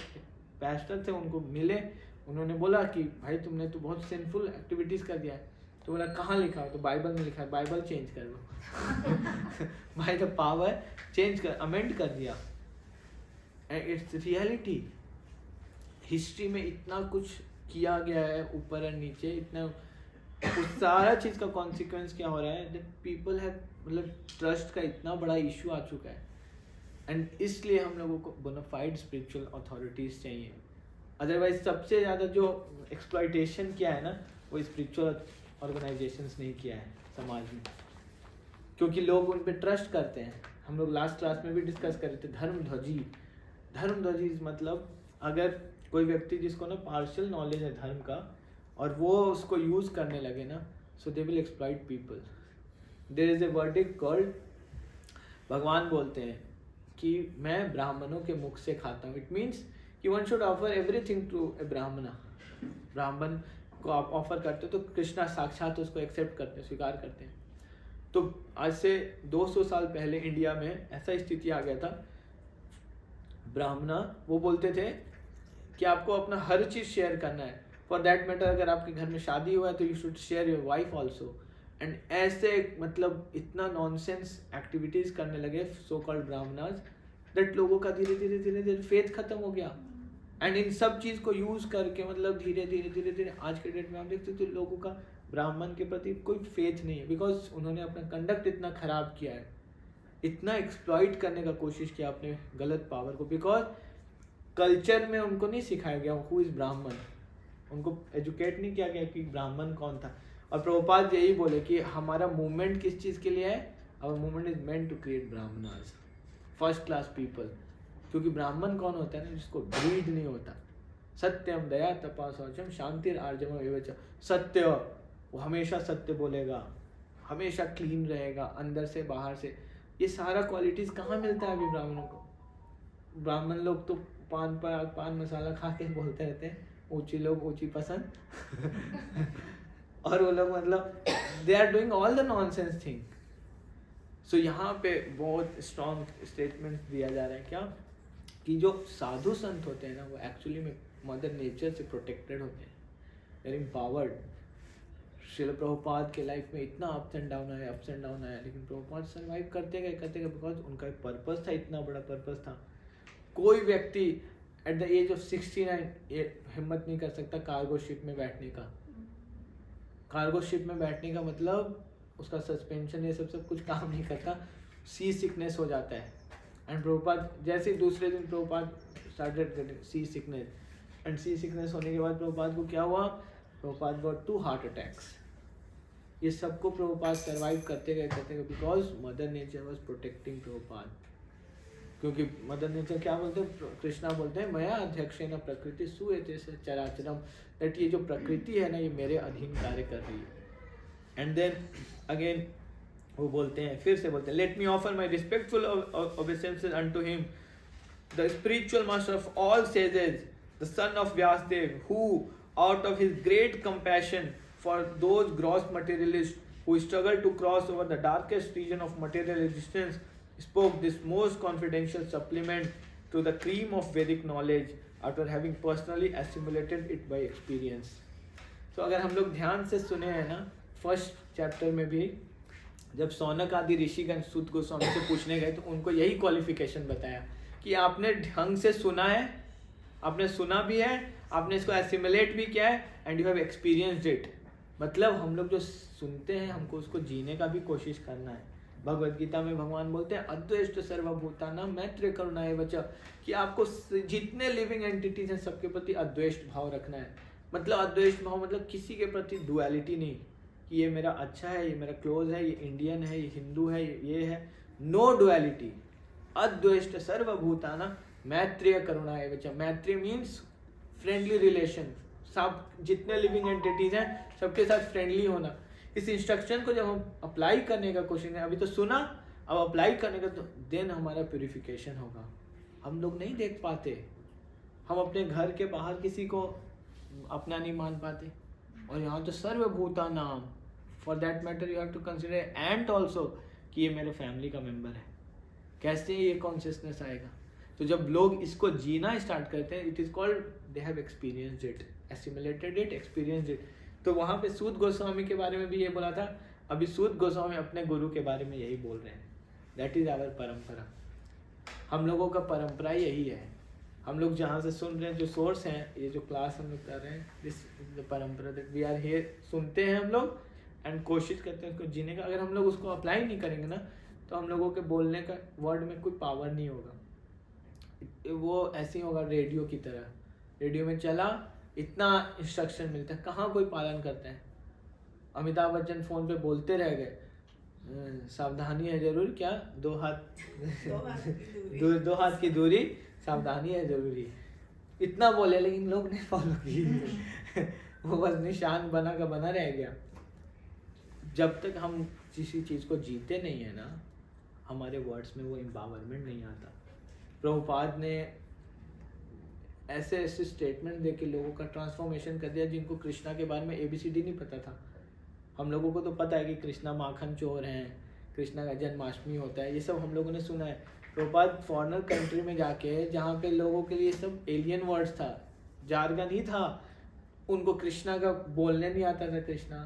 पैस्टर थे उनको मिले, उन्होंने बोला कि भाई तुमने तो बहुत सिंफुल एक्टिविटीज कर दिया है। तो बोला कहाँ लिखा है? तो बाइबल में लिखा है, बाइबल चेंज कर लो। भाई द पावर चेंज कर, अमेंड कर दिया। And it's reality. हिस्ट्री में इतना कुछ किया गया है ऊपर और नीचे, इतना उस सारा चीज़ का कॉन्सिक्वेंस क्या हो रहा है, दैट पीपल हैव, मतलब ट्रस्ट का इतना बड़ा इशू आ चुका है। एंड इसलिए हम लोगों को बोनाफाइड स्पिरिचुअल अथॉरिटीज़ चाहिए। अदरवाइज सबसे ज़्यादा जो एक्सप्लॉइटेशन किया है ना, वो स्पिरिचुअल ऑर्गेनाइजेशंस ने किया है समाज में, क्योंकि लोग उन पे ट्रस्ट करते हैं। हम लोग लास्ट क्लास में भी डिस्कस कर रहे थे धर्मध्वजी मतलब अगर कोई व्यक्ति जिसको ना पार्शियल नॉलेज है धर्म का और वो उसको यूज करने लगे ना, so they will exploit people. There is a verdict called, भगवान बोलते हैं कि मैं ब्राह्मणों के मुख से खाता हूँ। इट मीन्स कि one should offer everything to a brahmana. ब्राह्मण को आप ऑफर करते हो तो कृष्णा साक्षात उसको एक्सेप्ट करते हैं, स्वीकार करते हैं। तो आज से 200 साल पहले इंडिया में ऐसा स्थिति आ गया था, ब्राह्मणा वो बोलते थे कि आपको अपना हर चीज़ शेयर करना है। फॉर दैट मैटर अगर आपके घर में शादी हुआ है तो you should share your wife also. And ऐसे मतलब इतना नॉनसेंस एक्टिविटीज़ करने लगे सो कॉल्ड ब्राह्मणास, दैट लोगों का धीरे धीरे फेथ खत्म हो गया। एंड इन सब चीज़ को यूज़ करके मतलब धीरे धीरे आज के डेट में आप देखते तो लोगों का ब्राह्मण के प्रति कोई फेथ नहीं है, बिकॉज उन्होंने अपना कंडक्ट इतना ख़राब किया है, इतना एक्सप्लॉइट करने का कोशिश किया अपने गलत पावर को। बिकॉज कल्चर में उनको नहीं सिखाया गया हु इज़ ब्राह्मण, उनको एजुकेट नहीं किया गया कि ब्राह्मण कौन था। और प्रभुपाद यही बोले कि हमारा मूवमेंट किस चीज़ के लिए है, our movement is meant to create brahmanas, first class people. क्योंकि ब्राह्मण कौन होता है ना, जिसको ग्रीड नहीं होता। सत्यम दया तपा शौचम शांतिर आर्जवम एवच। सत्य, वो हमेशा सत्य बोलेगा, हमेशा क्लीन रहेगा अंदर से बाहर से। ये सारा क्वालिटीज़ कहाँ मिलता है अभी ब्राह्मणों को? ब्राह्मण लोग तो पान मसाला खा के बोलते रहते हैं ऊंची लोग ऊंची पसंद। और वो लोग मतलब they are doing all the nonsense thing. So यहाँ पे बहुत स्ट्रॉन्ग स्टेटमेंट दिया जा रहा है क्या, कि जो साधु संत होते हैं ना वो एक्चुअली में मदर नेचर से प्रोटेक्टेड होते हैं, they are empowered. Srila Prabhupada के लाइफ में इतना अप्स एंड डाउन आया, लेकिन प्रभुपाद सर्वाइव करते गए बिकॉज उनका एक पर्पस था, इतना बड़ा पर्पस था। कोई व्यक्ति एट द एज ऑफ 69 हिम्मत नहीं कर सकता कार्गो शिप में बैठने का। कार्गो शिप में बैठने का मतलब उसका सस्पेंशन ये सब कुछ काम नहीं करता, सी सिकनेस हो जाता है। एंड प्रभुपाद जैसे दूसरे दिन Prabhupada started getting sea sickness, and sea sickness होने के बाद प्रभुपाद को क्या हुआ, प्रभुपाद गॉट 2 हार्ट अटैक्स। ये सबको प्रभुपाद सर्वाइव करते गए because mother nature was protecting Prabhupada. क्योंकि मदर नेचर क्या बोलते हैं, कृष्णा बोलते हैं मया अध्यक्षेन प्रकृति सुएते से चराचरम, दैट ये जो प्रकृति है ना ये मेरे अधीन कार्य कर रही है। एंड देन अगेन वो बोलते हैं, फिर से बोलते हैं, let me offer my respectful obeisances unto him the spiritual master of all sages the son of Vyasadeva, who out of his great compassion for those gross materialists who struggle to cross over the darkest region of material existence, spoke this most confidential supplement to the cream of Vedic knowledge after having personally assimilated it by experience. So अगर हम लोग ध्यान से सुने हैं ना, फर्स्ट चैप्टर में भी जब सौनक आदि ऋषिगण सूत गोस्वामी से पूछने गए तो उनको यही क्वालिफिकेशन बताया कि आपने ढंग से सुना है, आपने सुना भी है, आपने इसको एसिमुलेट भी किया है, and you have experienced it. मतलब हम लोग जो सुनते हैं हमको उसको जीने का भी कोशिश करना है। भगवद गीता में भगवान बोलते हैं अद्वेष्ट सर्वभूतानां मैत्री करुणा एव च, कि आपको जितने लिविंग एंटिटीज हैं सबके प्रति अद्वेष्ट भाव रखना है। मतलब अद्वेष्ट भाव मतलब किसी के प्रति डुअलिटी नहीं कि ये मेरा अच्छा है, ये मेरा क्लोज है, ये इंडियन है, ये हिंदू है, ये है। No duality. अद्वेष्ट सर्वभूतानां मैत्रीय करुणा एव च। मैत्री मीन्स फ्रेंडली रिलेशन, सब जितने लिविंग एंटिटीज हैं सबके साथ फ्रेंडली होना। इस इंस्ट्रक्शन को जब हम अप्लाई करने का कोशिश करें, अभी तो सुना, अब अप्लाई करने का, तो देन हमारा प्यूरिफिकेशन होगा। हम लोग नहीं देख पाते, हम अपने घर के बाहर किसी को अपना नहीं मान पाते, और यहाँ तो सर्वभूता नाम, for that matter you have to consider ant also. कि ये मेरे फैमिली का मेंबर है। कैसे ये कॉन्शियसनेस आएगा? तो जब लोग इसको जीना स्टार्ट करते हैं, it is called they have experienced it, assimilated it, experienced it. तो वहाँ पे सूत गोस्वामी के बारे में भी ये बोला था, अभी सूत गोस्वामी अपने गुरु के बारे में यही बोल रहे हैं, दैट इज़ आवर परंपरा। हम लोगों का परंपरा यही है। हम लोग जहाँ से सुन रहे हैं, जो सोर्स हैं, ये जो क्लास हम लोग कर रहे हैं, दिस इज द परंपरा दैट वी आर हियर। सुनते हैं हम लोग एंड कोशिश करते हैं उसको जीने का। अगर हम लोग उसको अप्लाई नहीं करेंगे ना, तो हम लोगों के बोलने का वर्ड में कोई पावर नहीं होगा। वो ऐसे ही होगा रेडियो की तरह। रेडियो में चला, इतना इंस्ट्रक्शन मिलता है, कहाँ कोई पालन करता है। अमिताभ बच्चन फ़ोन पे बोलते रह गए, सावधानी है जरूर, क्या दो हाथ की दूरी, सावधानी है जरूरी, इतना बोले, लेकिन लोग नहीं फॉलो किए। वो बस निशान बना का बना रह गया। जब तक हम किसी चीज़ को जीते नहीं है ना, हमारे वर्ड्स में वो एम्पावरमेंट नहीं आता। प्रभुपाद ने ऐसे ऐसे स्टेटमेंट दे के लोगों का ट्रांसफॉर्मेशन कर दिया, जिनको कृष्णा के बारे में ABCD नहीं पता था। हम लोगों को तो पता है कि कृष्णा माखन चोर हैं, कृष्णा का जन्माष्टमी होता है, ये सब हम लोगों ने सुना है। प्रभुपाद फॉरेनर कंट्री में जाके, जहाँ पे लोगों के लिए सब एलियन वर्ड्स था, जारगन ही था, उनको कृष्णा का बोलने नहीं आता था Krishna,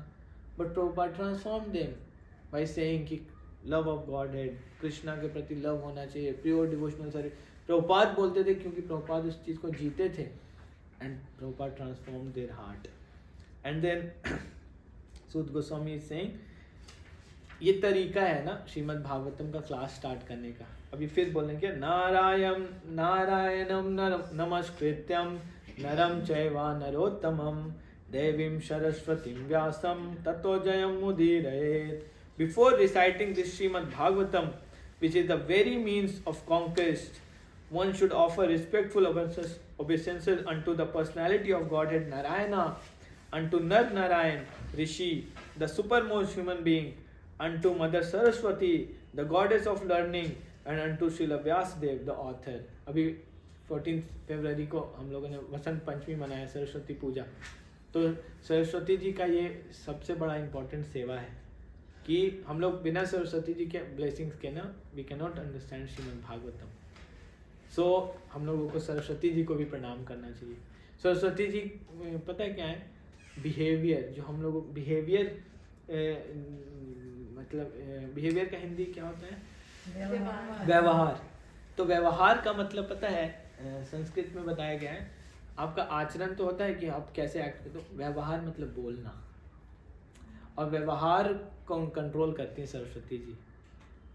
but Prabhupada transform them by saying कि love of Godhead, Krishna के प्रति लव होना चाहिए, प्योर डिवोशनल सर्विस। प्रभुपाद बोलते थे क्योंकि प्रभुपाद उस चीज़ को जीते थे, and Prabhupada transform their heart. And then Suta Goswami is saying, ये तरीका है ना श्रीमद् भागवतम का क्लास स्टार्ट करने का। अभी फिर बोलेंगे, नारायणम नमस्कृत्यम नरम चैवा नरोत्तमम देवीं सरस्वतीं व्यासं ततो जयं मुदीरयेत्। Before reciting this Srimad Bhagavatam, which is the very means of conquest, one should offer respectful obeisances unto the personality of Godhead Narayana, unto Nar Narayan, Rishi, the supermost human being, unto Mother Saraswati, the goddess of learning, and unto Srila Vyasadeva, the author. अभी 14 फरवरी को हम लोगों ने वसंत पंचमी मनाया, सरस्वती पूजा। तो सरस्वती जी का ये सबसे बड़ा इम्पोर्टेंट सेवा है कि हम लोग बिना सरस्वती जी के ब्लेसिंग्स के ना, we can not understand Srimad Bhagavatam. So हम लोगों को सरस्वती जी को भी प्रणाम करना चाहिए। सरस्वती जी पता है क्या है? बिहेवियर, जो हम लोग बिहेवियर, मतलब बिहेवियर का हिंदी क्या होता है? व्यवहार। तो व्यवहार का मतलब पता है, संस्कृत में बताया गया है, आपका आचरण तो होता है कि आप कैसे एक्ट करते हो, व्यवहार मतलब बोलना, और व्यवहार को कंट्रोल करती हैं सरस्वती जी।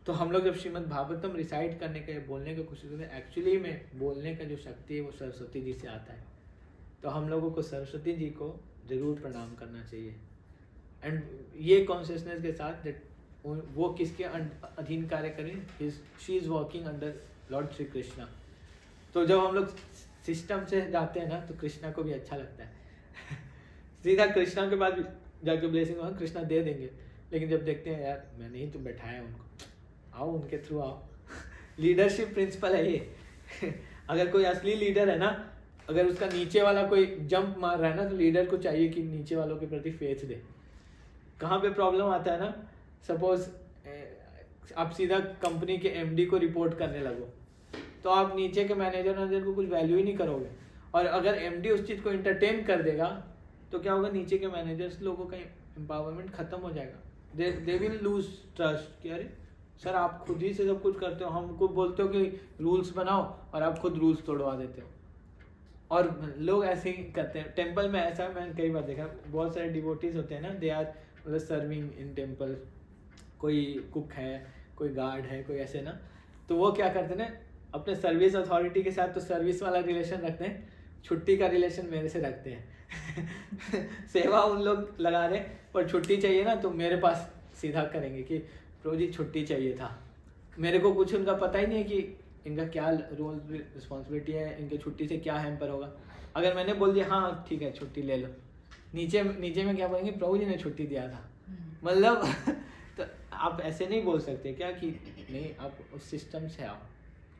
तो हम लोग जब श्रीमद् भागवतम रिसाइट करने का, बोलने की कोशिश करते हैं, एक्चुअली में बोलने का जो शक्ति है वो सरस्वती जी से आता है। तो हम लोगों को सरस्वती जी को जरूर प्रणाम करना चाहिए। एंड ये कॉन्शियसनेस के साथ दैट वो किसके अधीन कार्य करें, she is working under Lord Shri Krishna. तो जब हम लोग सिस्टम से जाते हैं ना, तो कृष्णा को भी अच्छा लगता है। सीधा कृष्णा के बाद भी जाके ब्लेसिंग वहाँ कृष्णा दे देंगे, लेकिन जब देखते हैं यार मैंने ही तो बैठाया उनको, आओ उनके थ्रू आओ। लीडरशिप प्रिंसिपल है ये। अगर कोई असली लीडर है ना, अगर उसका नीचे वाला कोई जंप मार रहा है ना, तो लीडर को चाहिए कि नीचे वालों के प्रति फेथ दे। कहाँ पे प्रॉब्लम आता है ना, सपोज आप सीधा कंपनी के MD को रिपोर्ट करने लगो, तो आप नीचे के मैनेजर को कुछ वैल्यू ही नहीं करोगे। और अगर MD उस चीज़ को इंटरटेन कर देगा, तो क्या होगा, नीचे के मैनेजर्स लोगों का एम्पावरमेंट खत्म हो जाएगा। दे विल लूज ट्रस्ट कि अरे सर आप खुद ही से सब कुछ करते हो, हमको बोलते हो कि रूल्स बनाओ और आप खुद रूल्स तोड़वा देते हो। और लोग ऐसे ही करते हैं टेम्पल में। ऐसा मैंने कई बार देखा, बहुत सारे डिवोटीज होते हैं ना, दे आर मतलब सर्विंग इन टेम्पल, कोई कुक है, कोई गार्ड है, कोई ऐसे ना, तो वो क्या करते हैं ना, अपने सर्विस अथॉरिटी के साथ तो सर्विस वाला रिलेशन रखते हैं, छुट्टी का रिलेशन मेरे से रखते हैं। सेवा उन लोग लगा रहे, पर छुट्टी चाहिए ना तो मेरे पास सीधा करेंगे कि प्रभु जी छुट्टी चाहिए था। मेरे को कुछ उनका पता ही नहीं है कि इनका क्या रोल रिस्पॉन्सिबिलिटी है, इनके छुट्टी से क्या हैम्पर होगा। अगर मैंने बोल दिया हाँ ठीक है छुट्टी ले लो, नीचे में क्या बोलेंगे, प्रभु जी ने छुट्टी दिया था। मतलब तो आप ऐसे नहीं बोल सकते क्या कि नहीं, आप उस सिस्टम से आओ,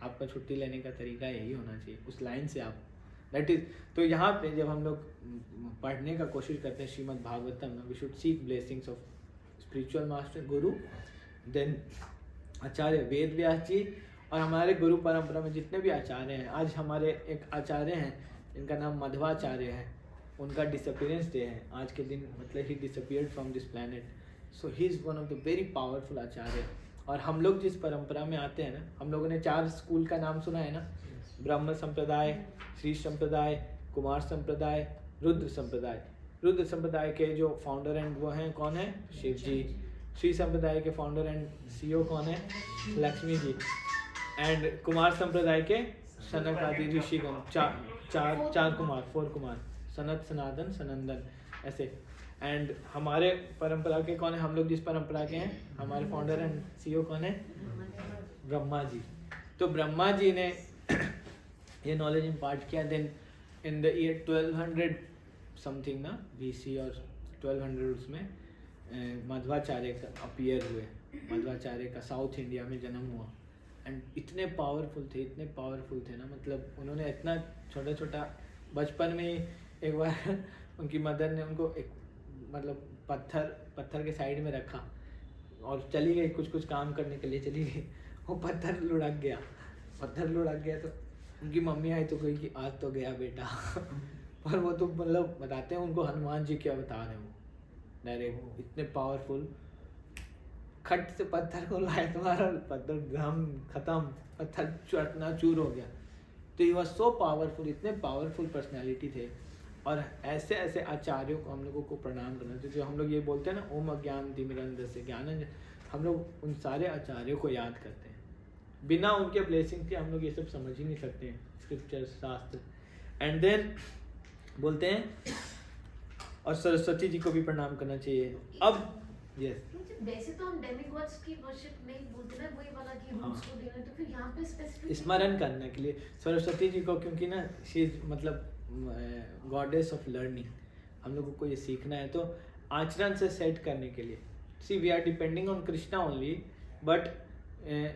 आपका छुट्टी लेने का तरीका यही होना चाहिए, उस लाइन से आप, दैट इज। तो यहाँ पे जब हम लोग पढ़ने का कोशिश करते हैं Srimad Bhagavatam, we should seek blessings of spiritual master guru, then acharya Veda Vyasa ji, और हमारे गुरु परंपरा में जितने भी आचार्य हैं, आज हमारे एक आचार्य हैं जिनका नाम मध्वाचार्य है, उनका डिसअपियरेंस डे है आज के दिन, मतलब he disappeared from this planet. So he is one of the very powerful acharya. और हम लोग जिस परंपरा में आते हैं ना, हम लोगों ने 4 स्कूल का नाम सुना है ना, ब्रह्म संप्रदाय, श्री संप्रदाय, कुमार संप्रदाय, रुद्र संप्रदाय। रुद्र संप्रदाय के जो फाउंडर एंड वो हैं कौन है? शिव जी। श्री संप्रदाय के फाउंडर एंड CEO कौन है? लक्ष्मी जी। एंड कुमार संप्रदाय के सनक आदि ऋषिगण, चार कुमार, 4 कुमार, सनत, सनातन, सनंदन, ऐसे। एंड हमारे परंपरा के कौन है? हम लोग जिस परंपरा के हैं, हमारे फाउंडर एंड CEO कौन है? ब्रह्मा जी। तो ब्रह्मा जी ने ये नॉलेज इम्पार्ट किया। Then in the year 1200 something ना BC और 1200 उसमें मध्वाचार्य का अपीयर हुए। मध्वाचार्य का साउथ इंडिया में जन्म हुआ। एंड इतने पावरफुल थे ना, मतलब उन्होंने इतना छोटा छोटा बचपन में ही एक बार उनकी मदर ने उनको एक मतलब पत्थर के साइड में रखा और चली गई, कुछ काम करने के लिए चली गई। वो पत्थर लुढ़क गया तो उनकी मम्मी आई तो कही कि आज तो गया बेटा। पर वो तो मतलब बताते हैं उनको हनुमान जी के अवतार हैं वो, डायरेक्ट इतने पावरफुल। खट से पत्थर को लाए तुम्हारा पत्थर घम खत्म, पत्थर चूर हो गया। तो ये वॉज सो पावरफुल, इतने पावरफुल पर्सनैलिटी थे। और ऐसे ऐसे आचार्यों को हम लोगों को प्रणाम करना चाहिए। जो हम लोग ये बोलते हैं ना, ओम अज्ञान तिमिरंधस्य ज्ञानंजन, हम लोग उन सारे आचार्यों को याद करते हैं। बिना उनके ब्लेसिंग के हम लोग ये सब समझ ही नहीं सकते हैं, स्क्रिप्चर, शास्त्र। एंड देन बोलते हैं और सरस्वती जी को भी प्रणाम करना चाहिए। अब यस, वैसे तो हम डेमिगॉड्स की वर्शिप नहीं बोलते ना, वही वाला कि रूट्स को देना, तो फिर यहाँ पे स्पेसिफिक स्मरण करने के लिए सरस्वती जी को, क्योंकि ना शी इज मतलब गॉडेस ऑफ लर्निंग। हम लोगों को ये सीखना है तो आचरण से सेट करने के लिए। See we are depending on Krishna only, but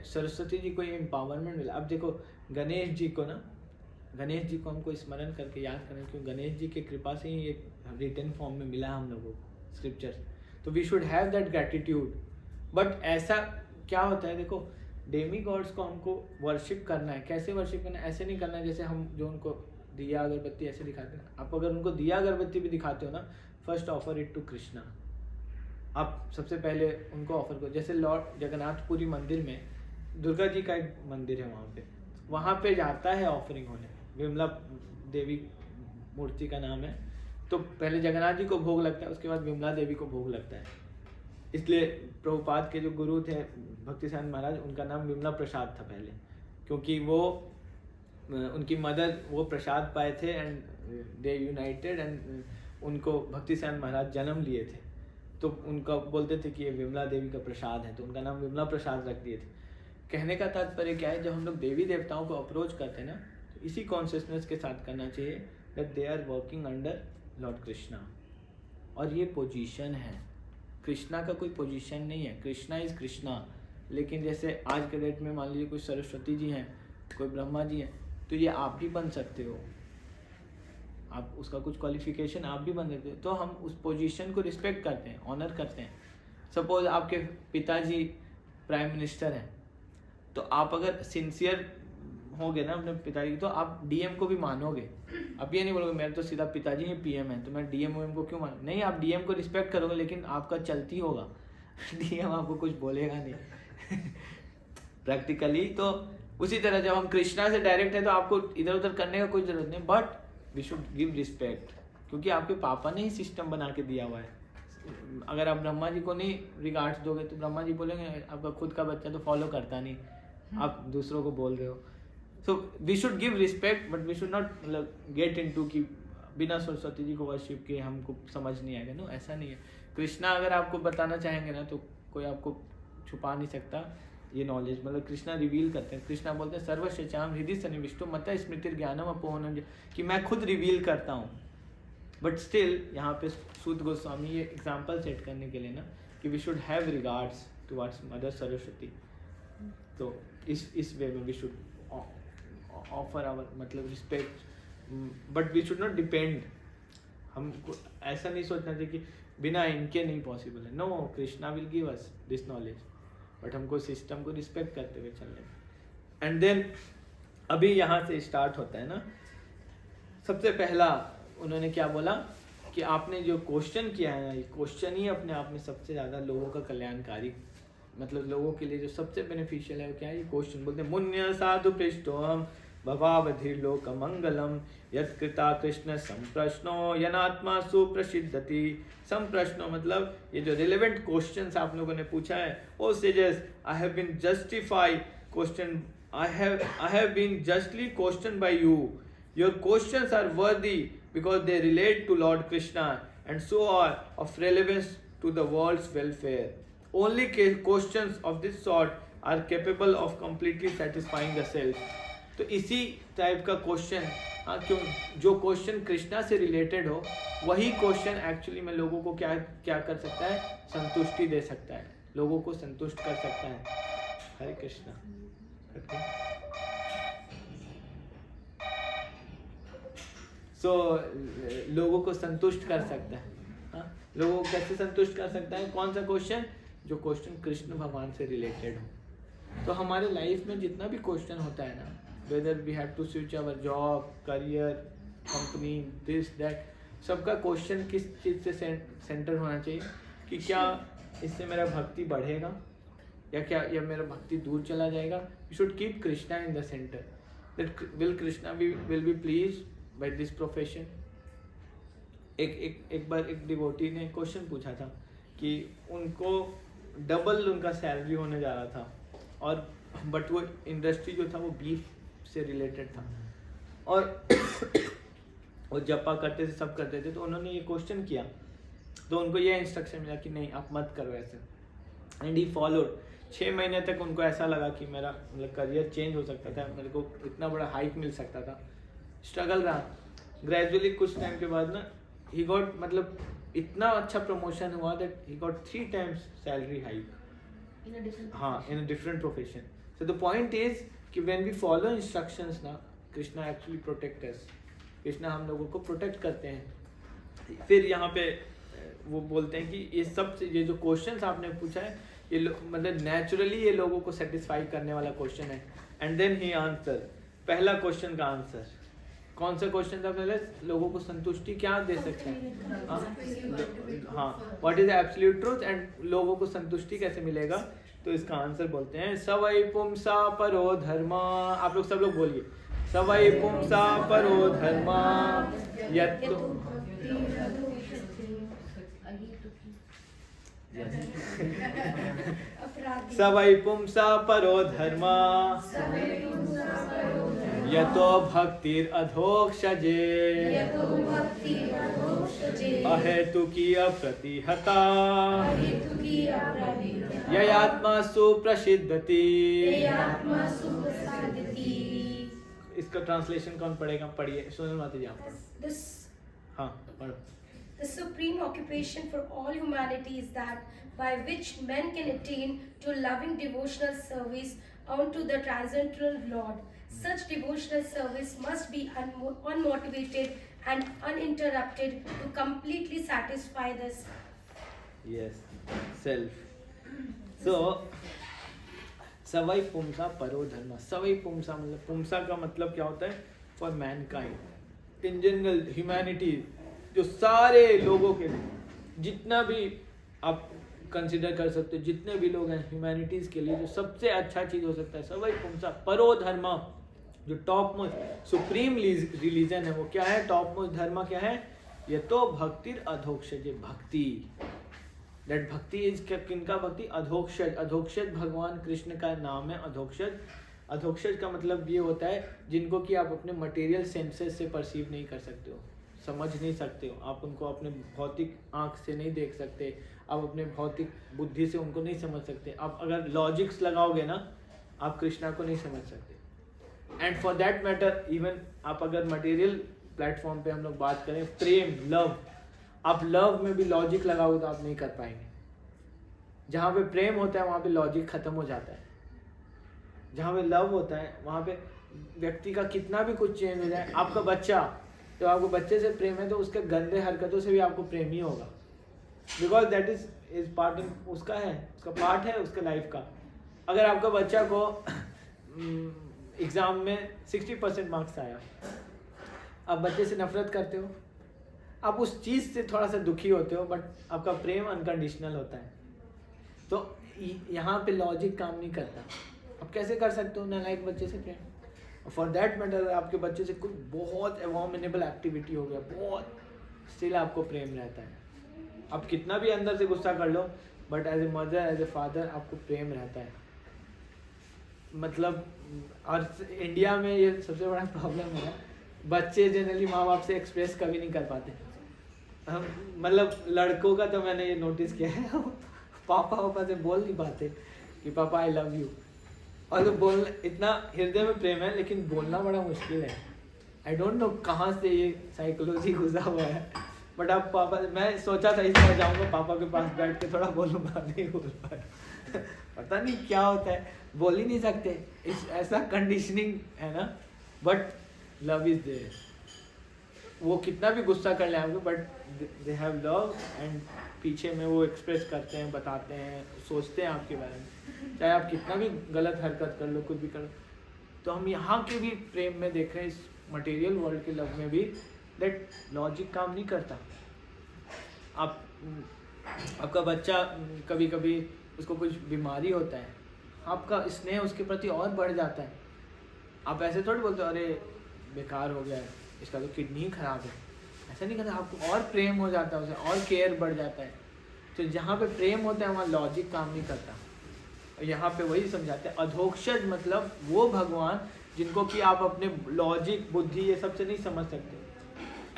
Saraswati ji को ये एम्पावरमेंट मिला। अब देखो गणेश जी को हमको स्मरण करके याद करना, क्योंकि गणेश जी की कृपा से ही ये रिटन फॉर्म में मिला है हम लोगों को स्क्रिप्चर। तो we should have that gratitude. But ऐसा क्या होता है, देखो डेमी गॉड्स को हमको वर्शिप करना है। कैसे वर्शिप करना है? ऐसे नहीं करना है जैसे हम जो उनको दिया अगरबत्ती ऐसे दिखाते हैं। आप अगर उनको दिया अगरबत्ती भी दिखाते हो ना, first offer it to Krishna. आप सबसे पहले उनको ऑफर करो। जैसे लॉर्ड जगन्नाथपुरी मंदिर में दुर्गा जी का एक मंदिर है, वहाँ पे जाता है ऑफरिंग होने। विमला देवी मूर्ति का नाम है, तो पहले जगन्नाथ जी को भोग लगता है, उसके बाद विमला देवी को भोग लगता है। इसलिए प्रभुपाद के जो गुरु थे भक्तिसानंद महाराज, उनका नाम विमला प्रसाद था पहले, क्योंकि वो उनकी मदर वो प्रसाद पाए थे एंड दे यूनाइटेड एंड उनको भक्तिसानंद महाराज जन्म लिए थे। तो उनका बोलते थे कि ये विमला देवी का प्रसाद है, तो उनका नाम विमला प्रसाद रख दिए थे। कहने का तात्पर्य क्या है, जब हम लोग देवी देवताओं को अप्रोच करते हैं ना, तो इसी कॉन्शियसनेस के साथ करना चाहिए that they are working under lord Krishna. और ये पोजीशन है, कृष्णा का कोई पोजीशन नहीं है, कृष्णा इज कृष्णा। लेकिन जैसे आज के डेट में मान लीजिए कोई सरस्वती जी हैं, कोई ब्रह्मा जी हैं, तो ये आप भी बन सकते हो, आप उसका कुछ क्वालिफिकेशन आप भी बन सकते हो। तो हम उस पोजीशन को रिस्पेक्ट करते हैं, ऑनर करते हैं। सपोज आपके पिताजी प्राइम मिनिस्टर हैं, तो आप अगर सिंसियर होगे ना अपने पिताजी, तो आप डीएम को भी मानोगे। आप ये नहीं बोलोगे मेरे तो सीधा पिताजी ही पीएम है तो मैं डीएम को क्यों मान, नहीं, आप डीएम को रिस्पेक्ट करोगे, लेकिन आपका चलती होगा। डीएम आपको कुछ बोलेगा नहीं। प्रैक्टिकली तो उसी तरह जब हम कृष्णा से डायरेक्ट है तो आपको इधर उधर करने का कोई जरूरत नहीं, but we should give respect, क्योंकि आपके पापा ने ही सिस्टम बना के दिया हुआ है। अगर आप ब्रह्मा जी को नहीं रिगार्ड्स दोगे तो ब्रह्मा जी बोलेंगे आपका खुद का बच्चा तो फॉलो करता नहीं, आप दूसरों को बोल रहे हो। So we should give respect, but we should not मतलब गेट इनटू कि बिना सरस्वती जी को वर्शिप के हमको समझ नहीं आएगा। नो, ऐसा नहीं है। कृष्णा अगर आपको बताना चाहेंगे ना तो कोई आपको छुपा नहीं सकता ये नॉलेज। मतलब कृष्णा रिवील करते हैं, कृष्णा बोलते हैं सर्वशेचाम हृदय सन्निविष्टो मत स्मृति ज्ञानम अपोहनम, कि मैं खुद रिवील करता हूँ। बट स्टिल यहाँ पे सूत गोस्वामी ये एग्जाम्पल सेट करने के लिए ना कि we should have regards towards mother Saraswati. तो इस वे में वी शुड ऑफर आवर मतलब respect, but we should not depend. हमको ऐसा नहीं सोचना चाहिए कि बिना इनके नहीं पॉसिबल है। No, Krishna will give us this knowledge, but हमको सिस्टम को रिस्पेक्ट करते हुए चलने। एंड देन अभी यहाँ से स्टार्ट होता है ना, सबसे पहला उन्होंने क्या बोला कि आपने जो क्वेश्चन किया है ना, ये क्वेश्चन ही अपने आप में सबसे ज़्यादा लोगों का कल्याणकारी, मतलब लोगों के लिए जो सबसे बेनिफिशियल है वो क्या है, ये क्वेश्चन बोलते हैं मुन्य साधु पृष्ठोहम भवावधि लोक मंगलम यत्कृता कृष्ण संप्रश्नो यनात्मा सुप्रसिद्धति। संप्रश्नो मतलब ये जो रिलेवेंट क्वेश्चंस आप लोगों ने पूछा है, O sages I have been justify question, I have been justly questioned by you. Your questions are worthy because they relate to Lord Krishna and so are of relevance to the world's welfare. Only questions of this sort are capable of completely satisfying the self. तो इसी टाइप का क्वेश्चन, हाँ, क्यों जो क्वेश्चन कृष्णा से रिलेटेड हो वही क्वेश्चन एक्चुअली में लोगों को क्या क्या कर सकता है, संतुष्टि दे सकता है, लोगों को संतुष्ट कर सकता है। हरे कृष्णा। लोगों को संतुष्ट कर सकता है, हाँ, लोगों को कैसे संतुष्ट कर सकता है, कौन सा क्वेश्चन, जो क्वेश्चन कृष्ण भगवान से रिलेटेड हो। तो हमारे लाइफ में जितना भी क्वेश्चन होता है ना, whether we have to switch our job, career, company, this that, सबका क्वेश्चन किस चीज़ से सेंटर होना चाहिए कि क्या इससे मेरा भक्ति बढ़ेगा या क्या, या मेरा भक्ति दूर चला जाएगा। You should keep Krishna in the centre, that will Krishna will be please by this profession. एक बार एक डिवोटी ने क्वेश्चन पूछा था कि उनको डबल उनका सैलरी होने जा रहा था, और बट वो इंडस्ट्री जो था वो बीफ से रिलेटेड था, और वो जपा करते थे, सब करते थे। तो उन्होंने ये क्वेश्चन किया, तो उनको ये इंस्ट्रक्शन मिला कि नहीं आप मत करो ऐसे, एंड ही फॉलोड। 6 महीने तक उनको ऐसा लगा कि मेरा मतलब करियर चेंज हो सकता था, मेरे को इतना बड़ा हाइक मिल सकता था, स्ट्रगल रहा। ग्रेजुअली कुछ टाइम के बाद ना ही गॉट, मतलब इतना अच्छा प्रमोशन हुआ that he got 3 times salary hike, हाँ, in a different profession. So the point is कि व्हेन वी फॉलो इंस्ट्रक्शंस ना, Krishna actually protect us, Krishna हम लोगों को प्रोटेक्ट करते हैं। फिर यहाँ पे वो बोलते हैं कि ये सब, ये जो क्वेश्चंस आपने पूछा है ये मतलब नेचुरली ये लोगों को सेटिस्फाई करने वाला क्वेश्चन है। एंड देन ही आंसर, पहला क्वेश्चन का आंसर कौन सा क्वेश्चन था पहले, लोगों को संतुष्टि क्या दे सकते हैं, हाँ, what is absolute truth, and लोगों को संतुष्टि कैसे मिलेगा। तो इसका आंसर बोलते हैं सवै पुंसा परो धर्मा। आप लोग सब लोग बोलिए, सवै पुंसा परो धर्मा यत्तु सवै पुंसा परो धर्मा यतो भक्तिर अधोक्षजे अहेतुकी अप्रतिहता ययात्मा सुप्रसिद्धति। इसका ट्रांसलेशन कौन पढ़ेगा, पढ़िए सोनल माता जी आप। हाँ पढ़ो। The supreme occupation for all humanity is that by which men can attain to loving devotional service unto the transcendental Lord. Such devotional service must be unmotivated and uninterrupted to completely satisfy the self. So, सवै पुंसा परो धर्मा। सवै पुंसा मतलब, पुंसा का मतलब क्या होता है, for Mankind in general, humanity, जो सारे लोगों के लिए, जितना भी आप कंसिडर कर सकते हो, जितने भी लोग हैं ह्यूमैनिटीज के लिए जो सबसे अच्छा चीज हो सकता है, सवै पुंसा परो धर्मा, जो टॉप मोस्ट सुप्रीम रिलीजन है वो क्या है, टॉप मोस्ट धर्म क्या है, ये तो भक्तिर अधोक्षज, भक्ति। दैट भक्ति इज किनका भक्ति, अधोक्षज। अधोक्षज भगवान कृष्ण का नाम है अधोक्षज। अधोक्षज का मतलब ये होता है जिनको कि आप अपने मटेरियल सेंसेस से परसीव नहीं कर सकते हो, समझ नहीं सकते हो, आप उनको अपने भौतिक आंख से नहीं देख सकते, आप अपने भौतिक बुद्धि से उनको नहीं समझ सकते। आप अगर लॉजिक्स लगाओगे ना, आप कृष्णा को नहीं समझ सकते। And for that matter even आप अगर मटेरियल प्लेटफॉर्म पे हम लोग बात करें, प्रेम, लव, आप लव में भी लॉजिक लगाओगे तो आप नहीं कर पाएंगे। जहाँ पे प्रेम होता है वहाँ पे लॉजिक खत्म हो जाता है, जहाँ पे लव होता है वहाँ पे व्यक्ति का कितना भी कुछ चेंज हो जाए, आपका बच्चा, तो आपको बच्चे से प्रेम है तो उसके गंदे हरकतों से भी आपको प्रेम ही होगा, बिकॉज दैट इज पार्ट, उसका है, उसका पार्ट है उसका लाइफ का। अगर आपका बच्चा को एग्ज़ाम में 60% मार्क्स आया, आप बच्चे से नफरत करते हो, आप उस चीज़ से थोड़ा सा दुखी होते हो, बट आपका प्रेम अनकंडीशनल होता है। तो यहाँ पे लॉजिक काम नहीं करता। आप कैसे कर सकते हो नालायक बच्चे से प्रेम? फॉर दैट मैटर आपके बच्चे से कोई बहुत एवॉमिनेबल एक्टिविटी हो गया, बहुत, स्टिल आपको प्रेम रहता है। आप कितना भी अंदर से गुस्सा कर लो, but as a mother, as a father आपको प्रेम रहता है। मतलब और इंडिया में ये सबसे बड़ा प्रॉब्लम है, बच्चे जनरली माँ बाप से एक्सप्रेस कभी नहीं कर पाते। मतलब लड़कों का तो मैंने ये नोटिस किया है, पापा से बोल नहीं पाते कि पापा आई लव यू, और तो बोल इतना हृदय में प्रेम है लेकिन बोलना बड़ा मुश्किल है। आई डोंट नो कहाँ से ये साइकोलॉजी घुसा हुआ है, बट अब पापा, मैं सोचा था इस बार जाऊँगा पापा के पास बैठ के थोड़ा बोलूँगा, नहीं बोल पाया। पता नहीं क्या होता है, बोल ही नहीं सकते, ऐसा कंडीशनिंग है ना। बट लव इज देयर, वो कितना भी गुस्सा कर ले आपको, but they have love, and पीछे में वो एक्सप्रेस करते हैं, बताते हैं, सोचते हैं आपके बारे में, चाहे आप कितना भी गलत हरकत कर लो, कुछ भी कर लो। तो हम यहाँ के भी प्रेम में देख रहे हैं, इस मटेरियल वर्ल्ड के लव में भी, दैट लॉजिक काम नहीं करता। आपका बच्चा कभी कभी उसको कुछ बीमारी होता है, आपका स्नेह उसके प्रति और बढ़ जाता है। आप ऐसे थोड़ी बोलते हो अरे बेकार हो गया है, इसका तो किडनी खराब है, ऐसा नहीं करता, आपको और प्रेम हो जाता है उसे, और केयर बढ़ जाता है। तो जहाँ पे प्रेम होता है वहाँ लॉजिक काम नहीं करता। और यहाँ पे वही समझाते हैं, अधोक्षज मतलब वो भगवान जिनको कि आप अपने लॉजिक, बुद्धि ये सब से नहीं समझ सकते।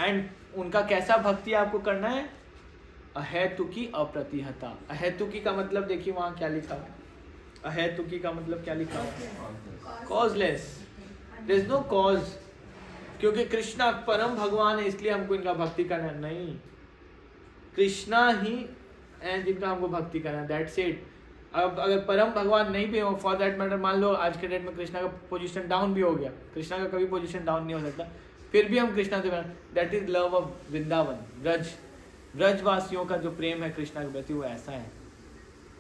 एंड उनका कैसा भक्ति आपको करना है? अहेतुकी अप्रतिहता। अहेतुकी का मतलब देखिए वहाँ क्या लिखा है, अहेतुकी का मतलब क्या लिखा है? Causeless, there is no cause. क्योंकि कृष्णा परम भगवान है इसलिए हमको इनका भक्ति करना नहीं, कृष्णा ही है जिनका हमको भक्ति करना, दैट्स इट। अब अगर परम भगवान नहीं भी हो, फॉर दैट मैटर मान लो आज के डेट में कृष्णा का पोजीशन डाउन भी हो गया, कृष्णा का कभी पोजीशन डाउन नहीं हो सकता, फिर भी हम कृष्णा से, that is love of Vrindavan, ब्रजवासियों का जो प्रेम है कृष्णा के प्रति वो ऐसा है।